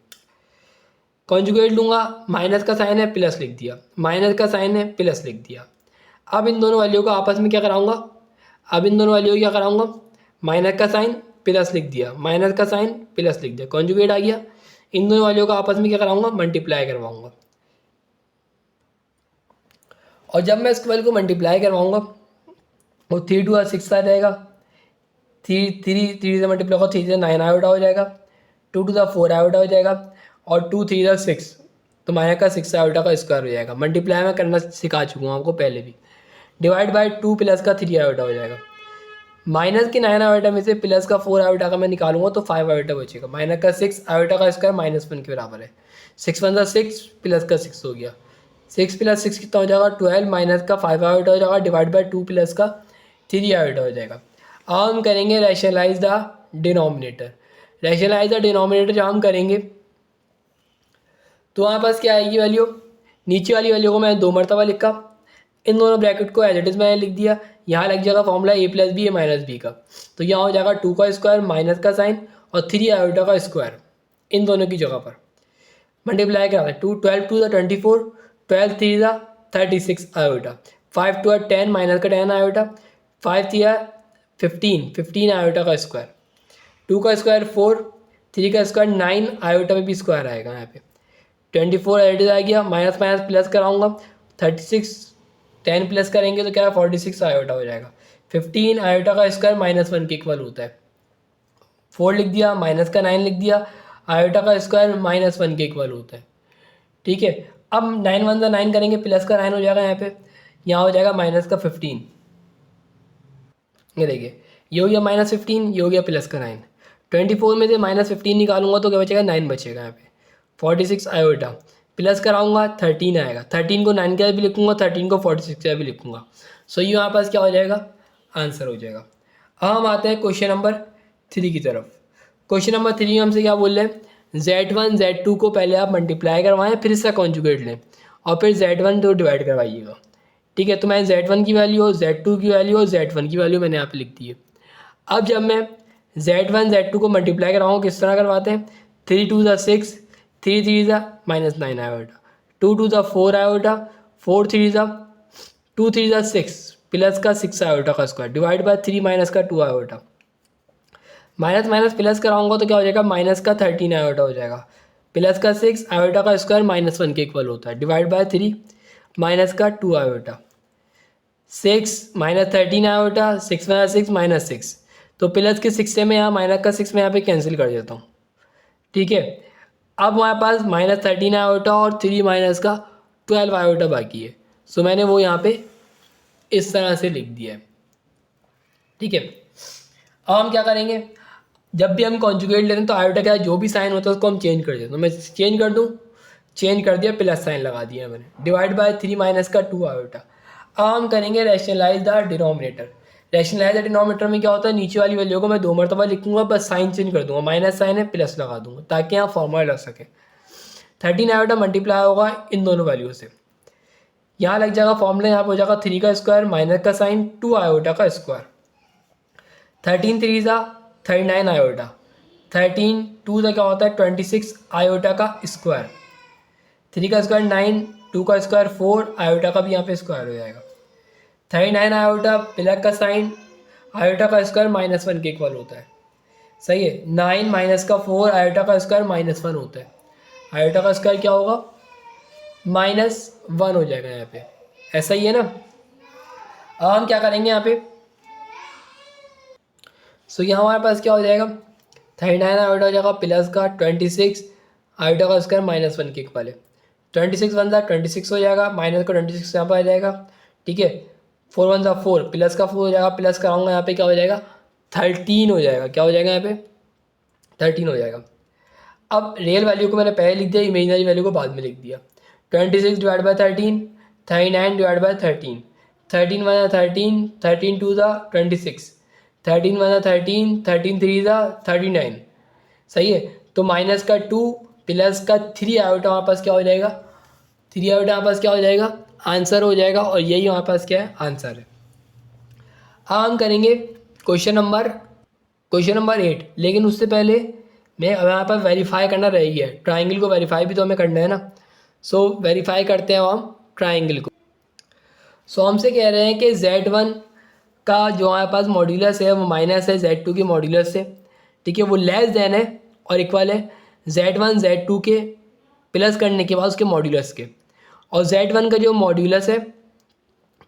कॉन्जुगेट लूँगा, माइनस का साइन है प्लस लिख दिया, माइनस का साइन है प्लस लिख दिया। अब इन दोनों वैल्यू को आपस में क्या कराऊंगा, अब इन दोनों वैल्यू को क्या कराऊंगा, माइनस का साइन प्लस लिख दिया, माइनस का साइन प्लस लिख दिया, कॉन्जुगेट आ गया। इन दोनों वैल्यू को आपस में क्या कराऊंगा, मल्टीप्लाई करवाऊंगा। और जब मैं इस वैल्यू को मल्टीप्लाई करवाऊंगा वो 3 2 6 आ जाएगा, 3 से मल्टीप्लाई होगा 3 से 9 आयोटा हो जाएगा, 2 2 4 आयोटा हो जाएगा और 2 3 6, तो माइनस का 6 आयोटा का स्क्वायर हो जाएगा। मल्टीप्लाई में करना सिखा चुका हूँ आपको पहले भी। डिवाइड बाय 2 प्लस का 3 आयोटा हो जाएगा। माइनस के 9 आयोटा में से प्लस का 4 आयोटा का मैं निकालूंगा तो 5 आयोटा बचेगा। माइनस का 6 आयोटा का स्क्वायर -1 के बराबर है। 6 1 6 प्लस का 6 हो गया, 6 प्लस 6 कितना हो जाएगा 12, माइनस का 5 आयोटा हो जाएगा, डिवाइड बाय 2 प्लस का 3 आयोटा हो जाएगा। अब हम करेंगे rationalise the denominator. Rationalise the denominator जब हम करेंगे तो हमारे पास क्या आएगी वैल्यू, नीचे वाली वैल्यू को मैं 2 मरतबा लिखा, इन दोनों ब्रैकेट को एज इट इज़ मैंने लिख दिया। यहाँ लग जाएगा फॉर्मूला a प्लस बी है माइनस बी का, तो यहाँ हो जाएगा 2 का स्क्वायर माइनस का साइन और 3 आयोटा का स्क्वायर इन दोनों की जगह पर मल्टीप्लाई करा है। 12 2 24, 12 3 36 आयोटा, 5 2 10 माइनस का 10 आयोटा, 5 3 15 आयोटा का स्क्वायर, 2 का स्क्वायर 4, 3 का स्क्वायर 9 आयोटा में भी स्क्वायर आएगा यहाँ पे। 24 एडिट आ गया, माइनस माइनस प्लस कराऊंगा, 36 10 प्लस करेंगे तो क्या है 46 आयोटा हो जाएगा। 15 आयोटा का स्क्वायर -1 के इक्वल होता है। 4 लिख दिया, माइनस का 9 लिख दिया, आयोटा का स्क्वायर -1 के इक्वल होता है। ठीक है, अब 9 1 ज़ा 9 करेंगे, प्लस का 9 हो जाएगा यहाँ पे, यहाँ हो जाएगा माइनस का 15। ये देखिए ये हो गया -15, ये हो गया प्लस का 9। 24 में से -15 निकालूंगा तो क्या बचेगा 9 बचेगा यहाँ पे। 46 आयोटा प्लस कराऊंगा 13 आएगा, 13 को 9 के भी लिखूंगा, 13 को 46 के भी लिखूंगा। सो ये यहाँ पास क्या हो जाएगा, आंसर हो जाएगा। अब हम आते हैं क्वेश्चन नंबर 3 की तरफ। क्वेश्चन नंबर 3 में हमसे क्या बोल रहे हैं, Z1 Z2 को पहले आप मल्टीप्लाई करवाएं, फिर इसका कॉन्जुगेट लें और फिर Z1 को डिवाइड करवाइएगा। ठीक है, तो मैं Z1 की वैल्यू, Z2 की वैल्यू और Z1 की वैल्यू मैंने यहाँ पे लिख दी है। अब जब मैं Z1 Z2 को मल्टीप्लाई करवाऊँ किस तरह करवाते हैं, 3 2 6, 3 3 -9 आयोटा, 2 2 4 आयोटा, 4 3 2 3 6 प्लस का 6 आयोटा का स्क्वायर, डिवाइड बाय 3 माइनस का 2 आयोटा। माइनस माइनस प्लस कराऊंगा तो क्या हो जाएगा, माइनस का 13 आयोटा हो जाएगा, प्लस का 6 आयोटा का स्क्वायर -1 के इक्वल होता है, डिवाइड बाय 3 माइनस का 2 आयोटा। 6 -13 आयोटा, 6 6 -6, तो प्लस के 6 से मैं यहाँ माइनस का 6 मैं यहाँ पे कैंसिल कर देता हूँ। ठीक है, अब हमारे पास -13 आयोटा और 3 माइनस का 12 आयोटा बाकी है। सो मैंने वो यहाँ पे इस तरह से लिख दिया है। ठीक है, अब हम क्या करेंगे, जब भी हम कॉन्जुगेट लेते हैं तो आयोटा का जो भी साइन होता है उसको हम चेंज कर देते हैं। तो मैं चेंज कर दूँ, चेंज कर दिया, प्लस साइन लगा दिया मैंने, डिवाइड बाय 3 माइनस का 2 आयोटा। अब हम करेंगे rationalise the denominator. Rationalise the denominator में क्या होता है, नीचे वाली वैल्यू को मैं 2 मरतबा लिखूंगा, बस साइन चेंज कर दूंगा, माइनस साइन है प्लस लगा दूंगा ताकि यहाँ फॉर्मूला लग सके। 13 आयोटा मल्टीप्लाई होगा इन दोनों वैल्यू से, यहाँ लग जाएगा फॉर्मूला, यहाँ पर हो जाएगा 3 का स्क्वायर माइनस का साइन 2 आयोटा का स्क्वायर, 13 3 39 आयोटा, 13 2 क्या होता है 26 आयोटा का स्क्वायर, 3 का स्क्वायर 9, 2 का स्क्वायर 4, आयोटा का भी यहाँ पे स्क्वायर हो जाएगा। 39 आयोटा प्लस का साइन, आयोटा का स्क्वायर -1 के इक्वल होता है। सही है, 9 माइनस का 4 आयोटा का स्क्वायर -1 होता है, आयोटा का स्क्वायर क्या होगा -1 हो जाएगा यहाँ पे। ऐसा ही है ना। अब हम क्या करेंगे यहाँ पे, सो यहाँ हमारे पास क्या हो जाएगा, 39 आयोटा हो जाएगा प्लस का 26 आयोटा का स्क्वायर -1 के इक्वल है, 26 1 26 हो जाएगा, माइनस का 26 यहाँ पर आ जाएगा। ठीक है, 4 1 4 प्लस का 4 हो जाएगा, प्लस कराऊंगा यहाँ पे क्या हो जाएगा 13 हो जाएगा, क्या हो जाएगा यहाँ पे 13 हो जाएगा। अब रियल वैल्यू को मैंने पहले लिख दिया, इमेजिनरी वैल्यू को बाद में लिख दिया। 26 डिवाइड बाय 13, 39 डिवाइड बाय 13, 13 1 13, 13 2 26, 13 1 13, 13 3 39, सही है। तो माइनस का 2 प्लस का 3 आयोटा हमारे पास क्या हो जाएगा, 3 आयोटा हमारे पास क्या हो जाएगा, आंसर हो जाएगा। और यही हमारे पास क्या है, आंसर है। अब हम करेंगे क्वेश्चन नंबर 8। लेकिन उससे पहले मैं अब यहाँ पर वेरीफाई करना रह गया है, ट्राइंगल को वेरीफाई भी तो हमें करना है ना। सो वेरीफाई करते हैं हम ट्राइंगल को। सो हमसे कह रहे हैं कि Z1 का जो हमारे पास मॉड्यूलस है वो माइनस है Z2 के मॉड्यूलस से, ठीक है, वो लेस देन है और इक्वल है Z1 Z2 के प्लस करने के बाद उसके मॉड्यूलस के। और Z1 का जो मॉड्यूलस है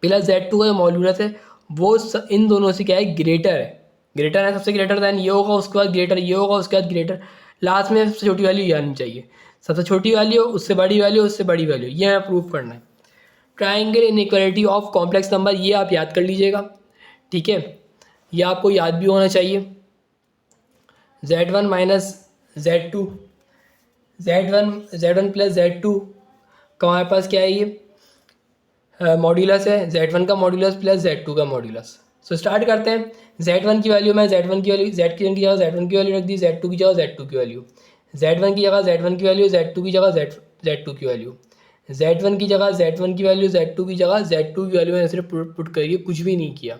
प्लस Z2 का जो मॉड्यूलस है वो इन दोनों से क्या है, ग्रेटर है। ग्रेटर है, सबसे ग्रेटर दैन ये होगा, उसके बाद ग्रेटर ये होगा, उसके बाद ग्रेटर, लास्ट में सबसे छोटी वैल्यू ये आनी चाहिए। सबसे छोटी वैल्यू, उससे बड़ी वैल्यू, उससे बड़ी वैल्यू, ये हमें प्रूव करना है। Triangle inequality of complex number, ये आप याद कर लीजिएगा, ठीक है, ये आपको याद भी होना चाहिए। Z1 minus Z2, Z1 plus Z2 का हमारे पास क्या है, ये मॉड्यूलस है, Z1 का मॉड्यूलस प्लस Z2 का मॉड्यूलस। सो स्टार्ट करते हैं। Z1 की वैल्यू, मैं Z1 की वैल्यू Z की जगह Z1 की वैल्यू रख दी, Z2 की जगह Z2 की वैल्यू, Z1 की जगह Z1 की वैल्यू, Z2 की जगह Z2 की वैल्यू, Z1 की जगह Z1 की वैल्यू, Z2 की जगह Z2 की वैल्यू, मैंने सिर्फ पुट करिए, कुछ भी नहीं किया।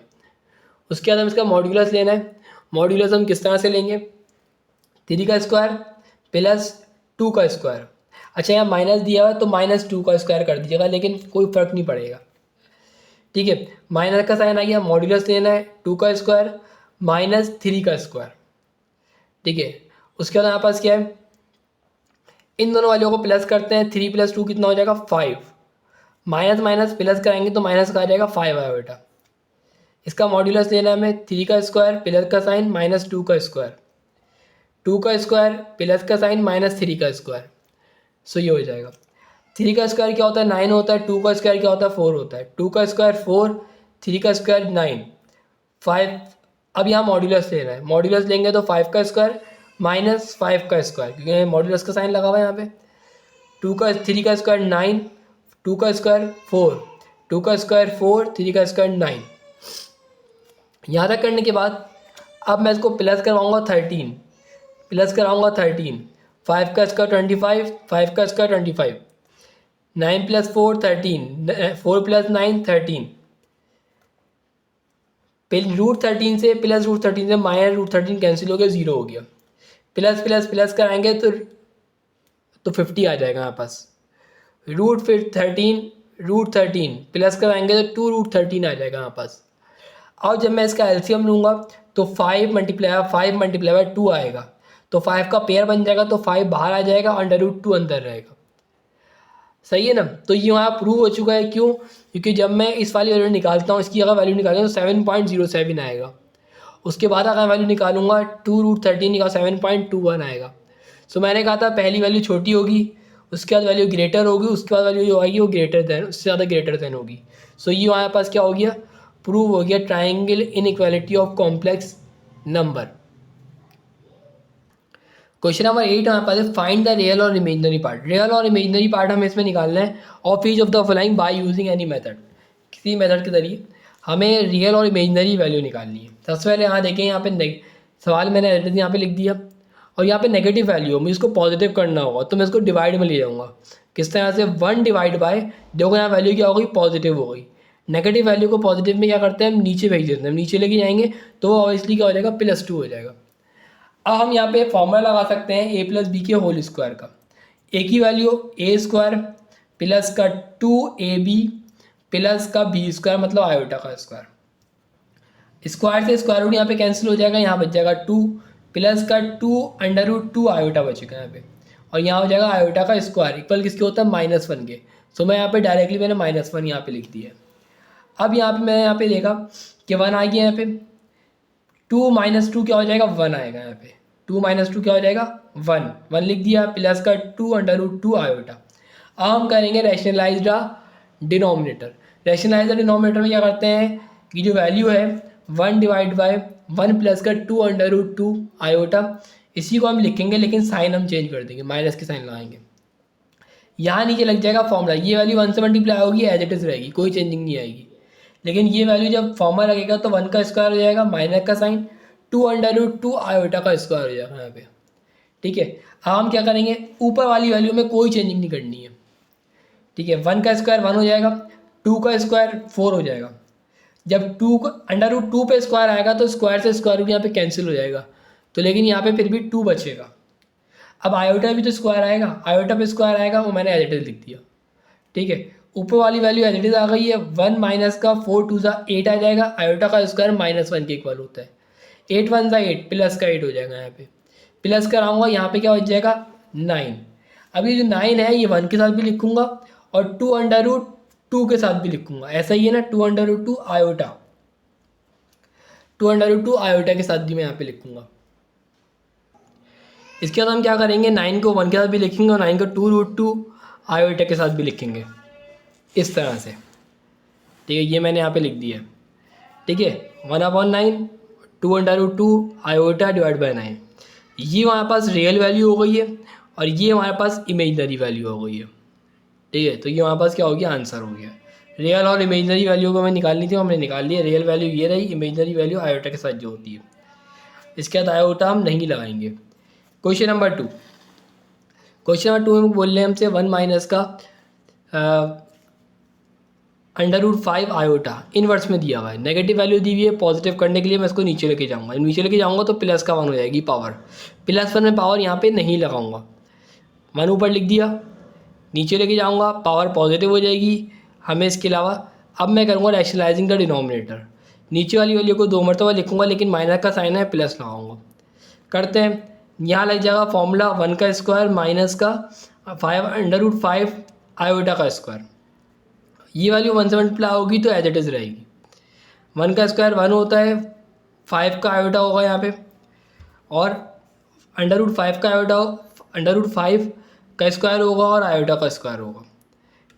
उसके बाद हम इसका मॉड्यूलस लेना है। मॉड्यूलस हम किस तरह से लेंगे, 3 का स्क्वायर प्लस 2 का स्क्वायर। अच्छा, यहाँ माइनस दिया हुआ है तो -2 का स्क्वायर कर दीजिएगा, लेकिन कोई फर्क नहीं पड़ेगा, ठीक है। माइनस का साइन आ गया, मॉड्यूलस लेना है 2 का स्क्वायर -3 का स्क्वायर, ठीक है। उसके बाद हमारे पास क्या है, इन दोनों वालों को प्लस करते हैं, 3 + 2 कितना हो जाएगा, 5। माइनस माइनस प्लस कराएंगे तो माइनस का आ जाएगा 5 आया बेटा। इसका मॉड्यूलस लेना है हमें, 3 का स्क्वायर प्लस का साइन -2 का स्क्वायर, 2 का स्क्वायर प्लस का साइन -3 का स्क्वायर। सो ये हो जाएगा। 3 का स्क्वायर क्या होता है, 9 होता है। 2 का स्क्वायर क्या होता है, 4 होता है। 2 का स्क्वायर 4, 3 का स्क्वायर 9, 5। अब यहाँ मॉड्यूलस लेना है, मॉड्यूलस लेंगे तो 5 का स्क्वायर -5 का स्क्वायर, क्योंकि मॉड्यूलस का साइन लगा हुआ है यहाँ पे। 3 का स्क्वायर 9, 2 का स्क्वायर 4, 2 का स्क्वायर 4, 3 का स्क्वायर 9। यहाँ तक करने के बाद अब मैं इसको प्लस करवाऊँगा 13, प्लस कराऊँगा 13, 5 का स्क्वायर 25, 5 का स्क्वायर 25, 9 + 4 13, 4 + 9 13, √13 से प्लस √13 से -√13 कैंसिल हो गया, 0 हो गया। प्लस प्लस प्लस कराएंगे तो 50 आ जाएगा हमारे पास। √13 प्लस कराएंगे तो 2√13 आ जाएगा हमारे पास। अब जब मैं इसका एलसीएम लूँगा तो 5 × 2 आएगा, तो 5 का पेयर बन जाएगा, तो 5 बाहर आ जाएगा, √2 अंदर रहेगा। सही है ना। तो ये वहाँ प्रूव हो चुका है। क्यों, क्योंकि जब मैं इस वाली वैल्यू निकालता हूँ, इसकी अगर वैल्यू निकालता हूँ तो 7.07 आएगा। उसके बाद अगर वैल्यू निकालूंगा 2√13 का 7.21 आएगा। सो मैंने कहा था पहली वैल्यू छोटी होगी, उसके बाद वैल्यू ग्रेटर होगी, उसके बाद वैल्यू जो आएगी वो ग्रेटर दैन, उससे ज़्यादा ग्रेटर दैन होगी। सो ये हमारे पास क्या हो गया, प्रूव हो गया triangle inequality of complex number. Question number 8 हमारे पास है, फाइंड द रियल और इमेजिनरी पार्ट। रियल और इमेजिनरी पार्ट हमें इसमें निकालना है of each of the following by using any method. किसी मेथड के जरिए हमें रियल और इमेजिनरी वैल्यू निकालनी है। सबसे पहले यहाँ देखें, यहाँ पे सवाल मैंने यहाँ पे लिख दिया और यहाँ पे नेगेटिव वैल्यू हो, मुझे इसको पॉजिटिव करना होगा, तो मैं इसको डिवाइड में ले जाऊँगा। किस तरह से, 1 डिवाइड बाय, देखो यहाँ वैल्यू क्या हो गई, पॉजिटिव हो गई। नेगेटिव वैल्यू को पॉजिटिव में क्या करते हैं, हम नीचे भेज देते हैं, नीचे लेके जाएंगे तो ऑब्वियसली क्या हो जाएगा, +2 हो जाएगा। अब हम यहाँ पे फॉर्मूला लगा सकते हैं a + b के होल स्क्वायर का। a की वैल्यू a² प्लस का 2ab प्लस का b² मतलब आयोटा का स्क्वायर। स्क्वायर से स्क्वायर रूट यहाँ पे कैंसिल हो जाएगा, यहाँ बच जाएगा 2 प्लस का 2√2 आयोटा बचेगा यहाँ पे, और यहाँ हो जाएगा आयोटा का स्क्वायर इक्वल किसके होता है, -1 के। सो मैं यहाँ पे डायरेक्टली मैंने -1 यहाँ पे लिख दिया। अब यहाँ पे मैं यहाँ पे देखा कि 1 आ गया यहाँ पे, 2 - 2 क्या हो जाएगा, 1 आएगा यहाँ पे। 2 - 2 क्या हो जाएगा, 1 लिख दिया, प्लस का 2√2 आयोटा। अब हम करेंगे rationalise the denominator. Rationalise the denominator में क्या करते हैं कि जो वैल्यू है 1 डिवाइड बाय 1 प्लस का 2√2 आयोटा, इसी को हम लिखेंगे, लेकिन साइन हम चेंज कर देंगे, माइनस के साइन लगाएंगे। यहाँ नीचे लग जाएगा फॉर्मूला, ये वैल्यू 1 से मल्टीप्लाई होगी, एज इट इज़ रहेगी, कोई चेंजिंग नहीं आएगी। लेकिन ये वैल्यू जब फॉर्मूला लगेगा तो 1 का स्क्वायर हो जाएगा, माइनस का साइन 2√2 आयोटा का स्क्वायर हो जाएगा यहाँ पे, ठीक है। अब हम क्या करेंगे, ऊपर वाली वैल्यू में कोई चेंजिंग नहीं करनी है, ठीक है। 1 का स्क्वायर 1 हो जाएगा, 2 का स्क्वायर 4 हो जाएगा। जब 2 को √2 पे स्क्वायर आएगा तो स्क्वायर से स्क्वायर रूट यहाँ पे कैंसिल हो जाएगा, तो लेकिन यहाँ पे फिर भी 2 बचेगा। अब आयोटा भी तो स्क्वायर आएगा, आयोटा पे स्क्वायर आएगा, वो मैंने एज इट इज लिख दिया, ठीक है। ऊपर वाली वैल्यू एज इट इज आ गई है, 1 माइनस का 4 2 8 आ जाएगा, आयोटा का स्क्वायर -1 के इक्वल होता है। 8 1 8 प्लस का 8 हो जाएगा, यहाँ पे प्लस कराऊंगा, यहाँ पे क्या बच जाएगा 9। अब ये जो 9 है ये 1 के साथ भी लिखूंगा और 2 के साथ भी लिखूंगा, ऐसा ही है ना, 2 आयोटा, 2 आयोटा के साथ भी मैं यहाँ पे लिखूंगा। इसके बाद हम क्या करेंगे, 9 को 1 के साथ भी लिखेंगे और 9 को 2√2 आयोटा के साथ भी लिखेंगे, इस तरह से, ठीक है। ये मैंने यहाँ पे लिख दिया, ठीक है। 1/9 2√2 आयोटा डिवाइड बाय 9, ये हमारे पास रियल वैल्यू हो गई है और ये हमारे पास इमेजनरी वैल्यू हो गई है, ठीक है। तो ये हमारे पास क्या हो गया, आंसर हो गया। रियल और इमेजनरी वैल्यू को मैं निकालनी थी, हमने निकाल लिया। रियल वैल्यू ये रही, इमेजनरी वैल्यू आयोटा के साथ जो होती है। इसके बाद आयोटा हम नहीं लगाएंगे। क्वेश्चन नंबर 2, क्वेश्चन नंबर 2 में बोल रहे हैं हमसे 1 माइनस का √5 आयोटा इनवर्स में दिया हुआ है, नेगेटिव वैल्यू दी हुई है। पॉजिटिव करने के लिए मैं इसको नीचे लेके जाऊंगा, नीचे लेके जाऊंगा तो प्लस का 1 हो जाएगी पावर, +1 में पावर यहाँ पे नहीं लगाऊंगा, 1 ऊपर लिख दिया, नीचे लेके जाऊंगा पावर पॉजिटिव हो जाएगी हमें। इसके अलावा अब मैं करूँगा रैशनलाइजिंग द डिनोमिनेटर, नीचे वाली वैल्यू को 2 मरतबा लिखूंगा, लेकिन माइनस का साइन है प्लस लगाऊंगा। करते हैं, यहाँ लग जाएगा फॉर्मूला 1 का स्क्वायर माइनस का 5 आयोटा का स्क्वायर। ये वैल्यू 1 से मल्टीप्लाई होगी तो एज इट इज़ रहेगी। 1 का स्क्वायर 1 होता है, 5 का आयोटा होगा यहाँ पे, और √5 का आयोटा √5 का स्क्वायर होगा और आयोटा का स्क्वायर होगा,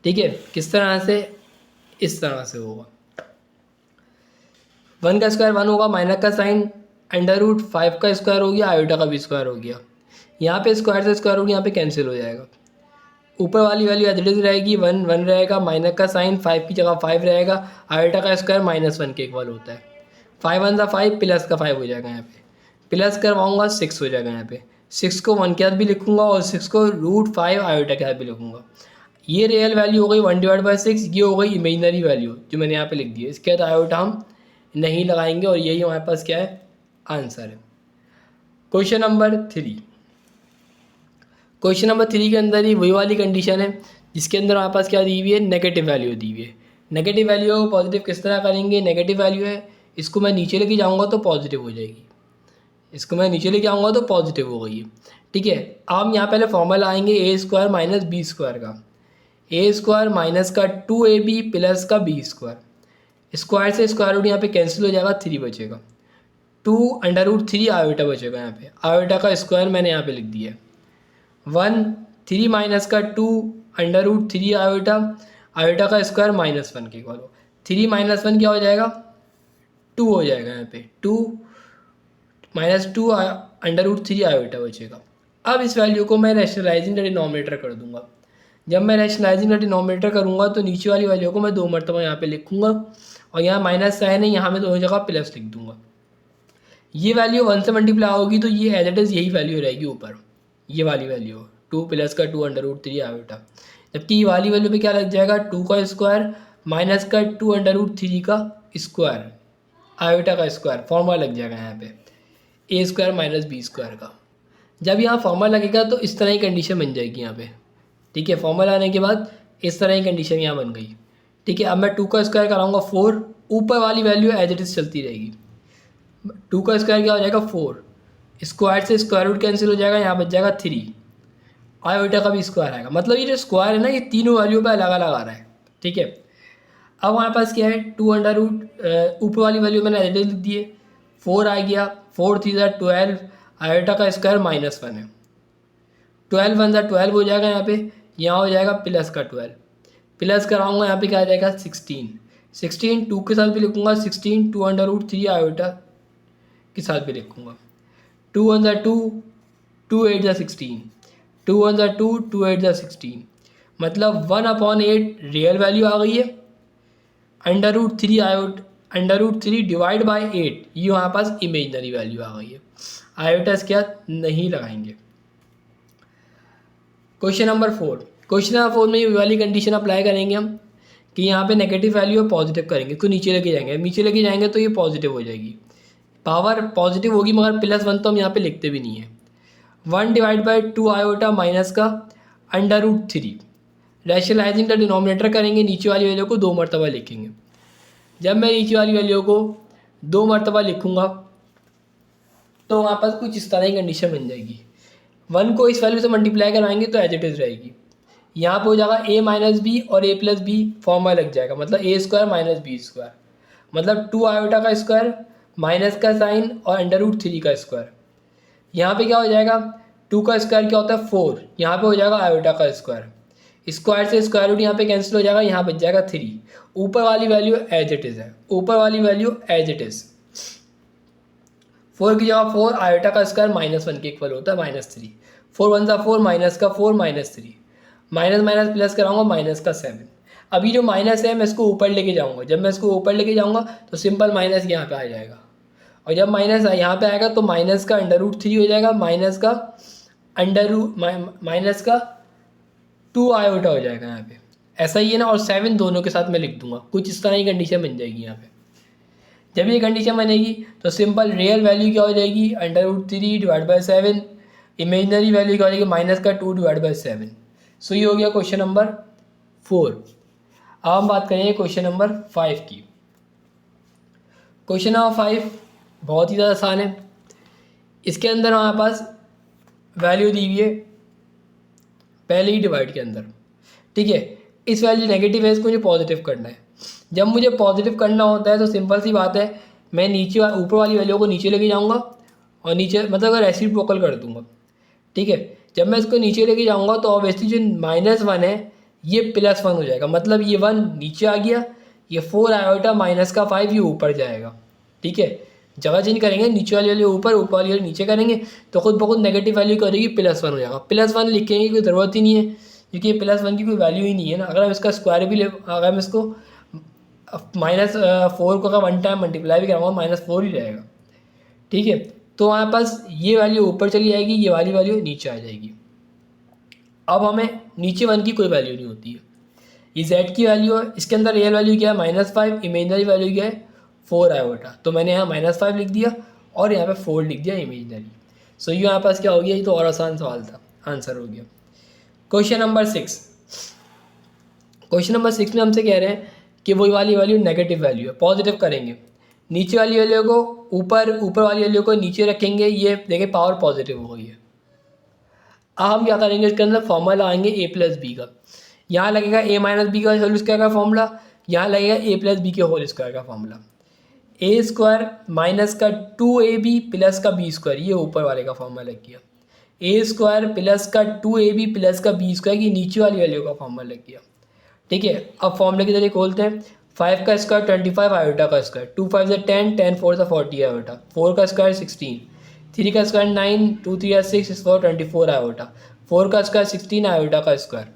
ठीक है। किस तरह से, इस तरह से होगा। 1 का स्क्वायर 1 होगा, माइनस का साइन, √5 का स्क्वायर हो गया, आयोटा का भी स्क्वायर हो गया। यहाँ पे स्क्वायर से स्क्वायर रूट यहाँ पे कैंसिल हो जाएगा। ऊपर वाली वैल्यू एज इट इज रहेगी, 1 1 रहेगा, माइनस का साइन 5 की जगह 5 रहेगा, आयोटा का स्क्वायर -1 के इक्वल होता है। 5 1 5 प्लस का 5 हो जाएगा, यहाँ पे प्लस करवाऊंगा 6 हो जाएगा। यहाँ पे 6 को 1 के साथ भी लिखूंगा और 6 को √5 आयोटा के साथ भी लिखूंगा। ये रियल वैल्यू हो गई 1/6, ये हो गई इमेजनरी वैल्यू जो मैंने यहाँ पे लिख दी है। इसके बाद आयोटा हम नहीं लगाएंगे और यही हमारे पास क्या है, आंसर है। क्वेश्चन नंबर 3, क्वेश्चन नंबर 3 के अंदर ही वही वाली कंडीशन है जिसके अंदर हमारे पास क्या दी हुई है, नेगेटिव वैल्यू दी हुई है। नेगेटिव वैल्यू को पॉजिटिव किस तरह करेंगे, नेगेटिव वैल्यू है, इसको मैं नीचे लेके जाऊंगा तो पॉजिटिव हो जाएगी, इसको मैं नीचे लेके आऊँगा तो पॉजिटिव हो गई है, ठीक है। हम यहाँ पहले फॉर्मूला आएंगे a² माइनस बी स्क्वायर का, a² माइनस का 2ab प्लस का b स्क्वायर, स्क्वायर से स्क्वायर रूट यहाँ पे कैंसिल हो जाएगा, 3 बचेगा, 2√3 आयोटा बचेगा। यहाँ पे आयोटा का स्क्वायर मैंने यहाँ पे लिख दिया है, 1 3 माइनस का 2√3 आयोटा, आयोटा का स्क्वायर -1 के इक्वल हो, 3 -1 क्या हो जाएगा, 2 हो जाएगा। यहाँ पे 2 -2 √3 आयोटा बचेगा। अब इस वैल्यू को मैं रैशनलाइजिंग द डिनोमिनेटर कर दूंगा। जब मैं रैशनलाइजिंग द डिनोमिनेटर करूँगा तो नीचे वाली वैल्यू को मैं 2 मरतबा यहाँ पे लिखूँगा और यहाँ माइनस साइन है, यहाँ मैं दोनों जगह प्लस लिख दूँगा। ये वैल्यू 1 से मल्टीप्लाई होगी तो ये एज इट इज़ यही वैल्यू रहेगी ऊपर, ये वाली वैल्यू 2 प्लस का 2√3 आयोटा, जबकि ये वाली वैल्यू पे क्या लग जाएगा, 2 का स्क्वायर माइनस का 2√3 का स्क्वायर, आयोटा का स्क्वायर, फॉर्मूला लग जाएगा यहाँ पे a² माइनस b स्क्वायर का। जब यहाँ फॉर्मूला लगेगा तो इस तरह की कंडीशन बन जाएगी यहाँ पे, ठीक है। फॉर्मूला आने के बाद इस तरह की कंडीशन यहाँ बन गई, ठीक है। अब मैं 2 का स्क्वायर कराऊंगा 4, ऊपर वाली वैल्यू एज इट इज़ चलती रहेगी। 2 का स्क्वायर क्या हो जाएगा 4, स्क्वायर से स्क्वायर रूट कैंसिल हो जाएगा, यहाँ बच जाएगा 3, आयोटा का भी स्क्वायर आएगा। मतलब ये जो स्क्वायर है ना, ये तीनों वैल्यू पे अलग अलग आ रहा है, ठीक है। अब हमारे पास क्या है, 2 ऊपर वाली वैल्यू मैंने एज इट इज़ लिख दी है, 4 आ गया, 4 3 12, आयोटा का स्क्वायर -1 है, 12 1 12 हो जाएगा। यहाँ हो जाएगा प्लस का 12, प्लस कराऊंगा यहाँ पे क्या आ जाएगा 16 2 के साथ भी लिखूंगा, 16 2√3 आयोटा के साथ भी लिखूंगा, 2 1 2 2 8 16, 2 1 2 2 8 16, मतलब 1/8 रियल वैल्यू आ गई है, √3 डिवाइड बाई 8 ये हमारे पास इमेजनरी वैल्यू आ गई है। आयोटा इसके साथ नहीं लगाएंगे, क्वेश्चन नंबर 4, क्वेश्चन नंबर 4 में ये वाली कंडीशन अप्लाई करेंगे हम कि यहाँ पे नेगेटिव वैल्यू और पॉजिटिव करेंगे, इसको नीचे लेके जाएंगे, नीचे लेके जाएंगे तो ये पॉजिटिव हो जाएगी, पावर पॉजिटिव होगी, मगर +1 तो हम यहाँ पे लिखते भी नहीं है। 1/2 आयोटा माइनस का √3, रैशनलाइजिंग द डिनोमिनेटर करेंगे, नीचे वाली वैल्यू को 2 मरतबा लिखेंगे। जब मैं नीचे वाली वैल्यू को 2 मरतबा लिखूँगा तो वहाँ पास कुछ इस तरह की कंडीशन बन जाएगी। 1 को इस वैल्यू से मल्टीप्लाई कराएंगे तो एज इट इज़ रहेगी। यहाँ पे हो जाएगा a - b और a+b फॉर्मूला लग जाएगा, मतलब a² - b², मतलब 2 आयोटा का स्क्वायर माइनस का साइन और √3 का स्क्वायर। यहाँ पे क्या हो जाएगा, 2 का स्क्वायर क्या होता है 4, यहाँ पे हो जाएगा आयोटा का स्क्वायर, स्क्वायर से स्क्वायर रूट यहाँ पे कैंसिल हो जाएगा, यहाँ बच जाएगा 3। ऊपर वाली वैल्यू एज इट इज़ है, ऊपर वाली वैल्यू एज इट इज़। 4 की जगह 4, आयोटा का स्क्वायर -1 के इक्वल होता है -3, 4 × 1 = 4, माइनस का 4 -3, माइनस माइनस प्लस कराऊंगा माइनस का 7। अभी जो माइनस है मैं इसको ऊपर लेके जाऊंगा, जब मैं इसको ऊपर लेके जाऊंगा तो सिंपल माइनस यहाँ पे आ जाएगा, और जब माइनस यहाँ पे आएगा तो माइनस का √3 हो जाएगा, माइनस का 2 आयोटा हो जाएगा यहाँ पे, ऐसा ही है ना। और 7 दोनों के साथ मैं लिख दूंगा, कुछ इस तरह की कंडीशन बन जाएगी यहाँ पे। जब ये कंडीशन बनेगी तो सिंपल रियल वैल्यू क्या हो जाएगी, √3/7, इमेजनरी वैल्यू क्या हो जाएगी, माइनस का 2/7। सो ये हो गया क्वेश्चन नंबर 4। अब हम बात करेंगे क्वेश्चन नंबर 5 की। क्वेश्चन नंबर 5 बहुत ही ज़्यादा आसान है। इसके अंदर हमारे पास वैल्यू दी हुई है पहले ही डिवाइड के अंदर, ठीक है। इस वैल्यू नेगेटिव है, इसको मुझे पॉजिटिव करना है। जब मुझे पॉजिटिव करना होता है तो सिंपल सी बात है, मैं नीचे ऊपर वाली वैल्यू को नीचे लेके जाऊंगा और नीचे मतलब अगर रेसिप्रोकल कर दूंगा, ठीक है। जब मैं इसको नीचे लेके जाऊंगा तो ऑब्वियसली जो -1 है ये +1 हो जाएगा, मतलब ये 1 नीचे आ गया, ये 4 आयोटा माइनस का 5 ये ऊपर जाएगा, ठीक है। जगह चेंज करेंगे, नीचे वाली वैल्यू ऊपर, ऊपर वाली वैल्यू नीचे करेंगे तो खुद ब खुद नेगेटिव वैल्यू करेगी +1 हो जाएगा। +1 लिखने की कोई ज़रूरत ही नहीं है क्योंकि ये +1 की कोई वैल्यू ही नहीं है ना। अगर हम इसका स्क्वायर भी अगर हम इसको -4 को अगर 1 टाइम मल्टीप्लाई भी कराऊंगा -4 ही रहेगा, ठीक है। तो हमारे पास ये वैल्यू ऊपर चली जाएगी, ये वाली वैल्यू नीचे आ जाएगी। अब हमें नीचे 1 की कोई वैल्यू नहीं होती है, ये z की वैल्यू है, इसके अंदर रियल वैल्यू क्या है -5, इमेजनरी वैल्यू क्या है 4 आयोटा, तो मैंने यहाँ -5 लिख दिया और यहाँ पे 4 लिख दिया इमेजनरी। सो ये यहाँ पास क्या हो गया, ये तो और आसान सवाल था, आंसर हो गया। क्वेश्चन नंबर 6, क्वेश्चन नंबर 6 में हमसे कह रहे हैं कि वही वाली वैल्यू नेगेटिव वैल्यू है, पॉजिटिव करेंगे, नीचे वाली वैल्यू को ऊपर, ऊपर वाली वैल्यू को नीचे रखेंगे, ये देखिए पावर पॉजिटिव हो गई है। अब हम क्या करेंगे, इसके अंदर फॉर्मूला आएंगे a+b का, यहाँ लगेगा a - b का होल स्क्वायर का फॉर्मूला, यहाँ लगेगा a+b के होल स्क्वायर का फॉर्मूला। a² माइनस का 2ab प्लस का b², ये ऊपर वाले का फॉर्मूला लग गया। a² प्लस का 2ab प्लस का b², ये नीचे वाली वैल्यू का फॉर्मूला लग गया, ठीक है। अब फॉर्मूले की तरह खोलते हैं, 5 का स्क्वायर 25 आयोटा का स्क्वायर, 2 × 5 = 10, 10 × 4 = 40 आयोटा, 4 का स्क्वायर 16, 3 का स्क्वायर 9, 2 × 3 = 6, 4 24 आयोटा, 4 का स्क्वायर 16 आयोटा का स्क्वायर,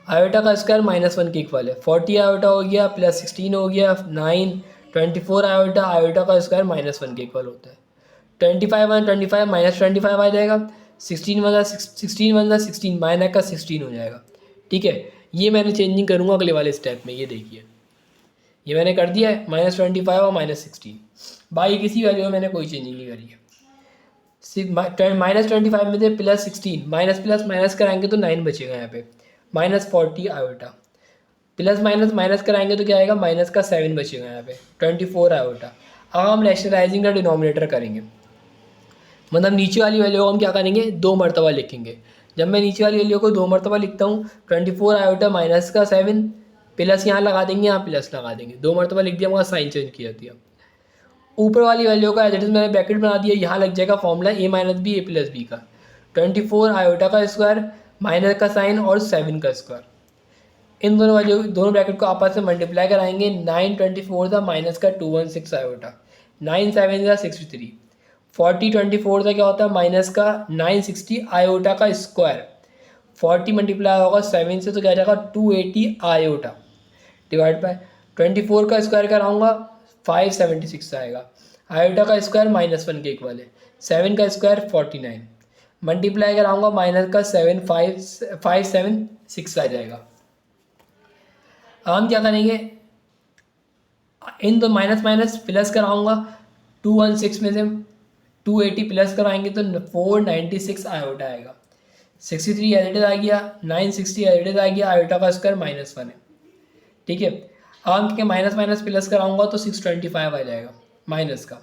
आयोटा का स्क्वायर -1 के इक्वल है, 40 आयोटा हो गया प्लस 16 हो गया 9, 24 आयोटा, आयोटा का स्क्वायर -1 के इक्वल होता है। 25 × 25 -25 आ जाएगा, 16 × 16 माइनस का 16 हो जाएगा, ठीक है। ये मैंने चेंजिंग करूँगा अगले वाले स्टेप में, ये देखिए ये मैंने कर दिया है -25 और -16, बाकी किसी वैल्यू में मैंने कोई चेंजिंग नहीं करी है। -25 में से +16 माइनस प्लस माइनस कराएंगे तो 9 बचेगा यहाँ पे, -40 आयोटा, प्लस माइनस माइनस कराएंगे तो क्या आएगा, माइनस का 7 बचेगा यहाँ पे, 24 आयोटा। अब हम रैशनलाइजिंग का डिनोमिनेटर करेंगे, मतलब नीचे वाली वैल्यू को हम क्या करेंगे 2 मरतबा लिखेंगे। जब मैं नीचे वाली वैल्यू को 2 मरतबा लिखता हूँ, 24 आयोटा माइनस का 7 प्लस यहाँ लगा देंगे, यहाँ प्लस लगा देंगे, 2 मरतबा लिख दिया, वहाँ साइन चेंज किया दिया। ऊपर वाली वैल्यू का एज इट इज मैंने ब्रैकेट बना दिया, यहाँ लग जाएगा फॉर्मूला a - b a+b का, 24 आयोटा का स्क्वायर माइनस का साइन और 7 का स्क्वायर, इन दोनों वैल्यू दोनों ब्रैकेट को आपस में मल्टीप्लाई कराएंगे। 9 24 था माइनस का 216 आयोटा, 9 7 था 63, 40 24 था क्या होता है माइनस का 960 आयोटा का स्क्वायर, 40 मल्टीप्लाई होगा 7 से तो क्या जाएगा 280 आयोटा, डिवाइड बाय 24 का स्क्वायर कराऊंगा 576 आएगा, आयोटा का स्क्वायर -1 के इक्वल है, 7 का स्क्वायर 49, मल्टीप्लाई कराऊंगा माइनस का 7,5,7,6 आ जाएगा। अब हम क्या करेंगे, इन दो माइनस माइनस प्लस कराऊंगा, 216 में से 280 प्लस कराएंगे तो 496 आयोटा आएगा। 63 एज इट इज आ गया, 960 एज इट इज आ गया, आयोटा का स्क्वायर -1 है। ठीक है, अब हम क्या माइनस माइनस प्लस कराऊंगा तो 625 आ जाएगा माइनस का।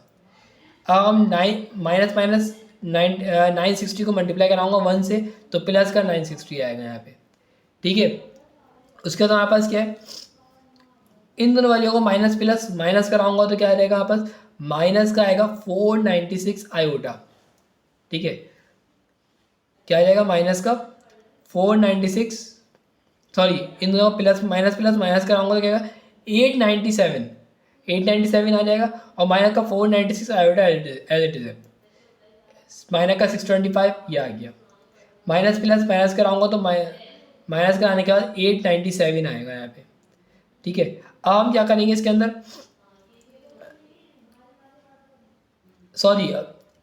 अब हम माइनस माइनस 960 को मल्टीप्लाई कराऊंगा 1 से तो प्लस का 960 आएगा यहाँ पे। ठीक है, उसके बाद हमारे पास क्या है, इन दोनों वालियों को माइनस प्लस माइनस कराऊंगा तो क्या आ जाएगा हमारे पास, माइनस का आएगा 496 आयोटा। ठीक है, क्या आ जाएगा माइनस का 496, सॉरी इन दोनों प्लस माइनस कराऊंगा तो क्या आएगा 897 आ जाएगा, और माइनस का 496 आयोटा एज इट इज है, माइनस का 625 ये आ गया। माइनस प्लस माइनस कराऊंगा तो माइनस का आने के बाद 897 आएगा यहाँ पे। ठीक है, अब हम क्या करेंगे इसके अंदर, सॉरी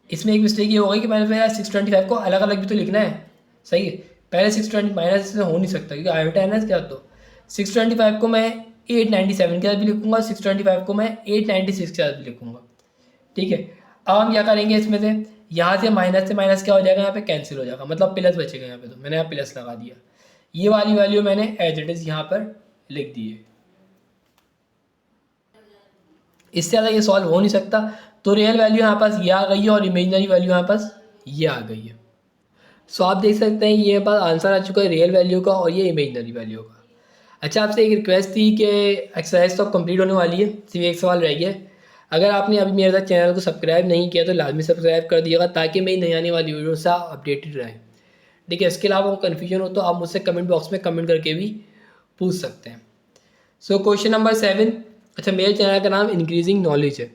इसमें एक मिस्टेक ये हो गई कि मैंने 625 को अलग अलग भी तो लिखना है। सही है, पहले 620 माइनस से हो नहीं सकता क्योंकि आयोटा है ना इसके बाद, तो 625 को मैं 897 के साथ भी लिखूंगा, 625 को मैं 896 के साथ भी लिखूंगा। ठीक है, अब हम क्या करेंगे, इसमें से यहाँ से माइनस क्या हो जाएगा, यहाँ पे कैंसिल हो जाएगा, मतलब प्लस बचेगा यहाँ पे, तो मैंने यहाँ प्लस लगा दिया। ये वाली वैल्यू मैंने एज इट इज यहाँ पर लिख दी है। इससे ज़्यादा ये सॉल्व हो नहीं सकता। तो रियल वैल्यू यहाँ पास ये आ गई है और इमेजिनरी वैल्यू यहाँ पास ये आ गई है। सो आप देख सकते हैं ये पास आंसर आ चुका है रियल वैल्यू का और ये इमेजिनरी वैल्यू का। अच्छा, आपसे एक रिक्वेस्ट थी कि एक्सरसाइज तो कंप्लीट होने वाली है, सिर्फ एक सवाल रह गया है। अगर आपने अभी मेरे साथ चैनल को सब्सक्राइब नहीं किया तो लाजमी सब्सक्राइब कर दिएगा ताकि मेरी नई आने वाली वीडियो से आप अपडेटेड रहें। ठीक है, इसके अलावा कन्फ्यूजन हो तो आप मुझसे कमेंट बॉक्स में कमेंट करके भी पूछ सकते हैं। सो क्वेश्चन नंबर 7, अच्छा मेरे चैनल का नाम इंक्रीजिंग नॉलेज है।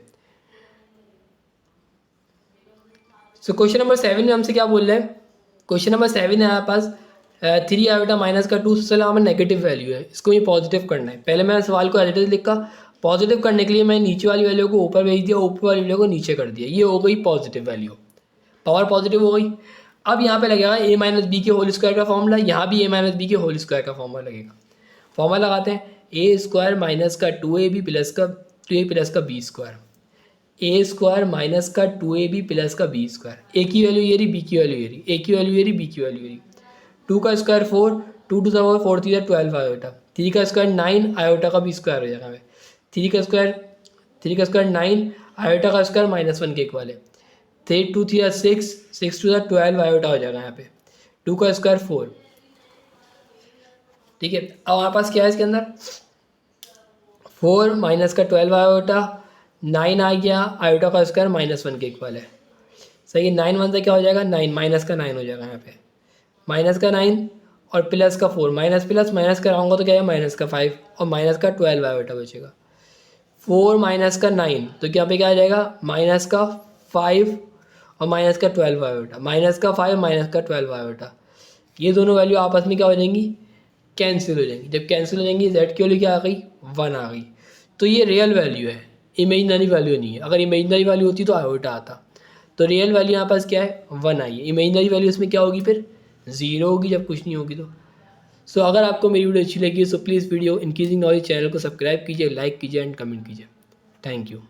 सो क्वेश्चन नंबर 7 में हमसे क्या बोल रहे हैं, क्वेश्चन नंबर 7 है हमारे पास 3 आयोटा माइनस का 2 सबसे हमें नेगेटिव वैल्यू है, इसको ये पॉजिटिव करना है। पहले मैंने सवाल को एडिटर लिखा, पॉजिटिव करने के लिए मैं नीचे वाली वैल्यू को ऊपर भेज दिया, ऊपर वाली वैल्यू को नीचे कर दिया, ये हो गई पॉजिटिव वैल्यू, पावर पॉजिटिव हो गई। अब यहाँ पे लगेगा a माइनस बी के होल स्क्वायर का फॉर्मूला, यहाँ भी a माइनस बी के होल स्क्वायर का फॉर्मूला लगेगा। फॉर्मूला लगाते हैं, ए स्क्वायर माइनस का 2ab प्लस का 2a प्लस का बी स्क्वायर, ए स्क्वायर माइनस का 2ab प्लस का बी स्क्वायर। ए की वैल्यू ये रही, बी की वैल्यू ये रही, ए की वैल्यू ये रही, बी की वैल्यू ये रही। 2 का square 4, 2 to the power 4 3 12 iota, 3 का स्क्वायर 9 आयोटा का भी स्क्वायर हो जाएगा हमें, 3 का स्क्वायर 9 आयोटा का स्क्वायर -1 के इक्वल है। 3 2 3 6, 6 टू द 12 आयोटा हो जाएगा यहाँ पे, 2 का स्क्वायर 4। ठीक है, अब हमारे पास क्या है इसके अंदर, 4 माइनस का 12 आयोटा, 9 आ गया, आयोटा का स्क्वायर -1 के इक्वल है। सही है, 9 1 से क्या हो जाएगा 9, माइनस का 9 हो जाएगा यहाँ पे, माइनस का 9 और प्लस का 4, माइनस प्लस माइनस कराऊंगा तो क्या है माइनस का 5 और माइनस का 12 आयोटा बचेगा। 4 माइनस का 9 तो यहाँ पे क्या आ जाएगा माइनस का 5 और माइनस का 12 आयोटा, माइनस का 5 माइनस का 12 आयोटा, ये दोनों वैल्यू आपस में क्या हो जाएंगी, कैंसिल हो जाएंगी। जब कैंसिल हो जाएंगी जेड की वैल्यू क्या आ गई 1 आ गई। तो ये रियल वैल्यू है, इमेजिनरी वैल्यू नहीं है। अगर इमेजिनरी वैल्यू होती तो आयोटा आता। तो रियल वैल्यू यहाँ पास क्या है 1 आई है, इमेजिनरी वैल्यू इसमें क्या होगी फिर 0 होगी जब कुछ नहीं होगी तो। सो अगर आपको मेरी वीडियो अच्छी लगी so please video increasing knowledge channel को सब्सक्राइब कीजिए, लाइक कीजिए एंड कमेंट कीजिए। Thank you.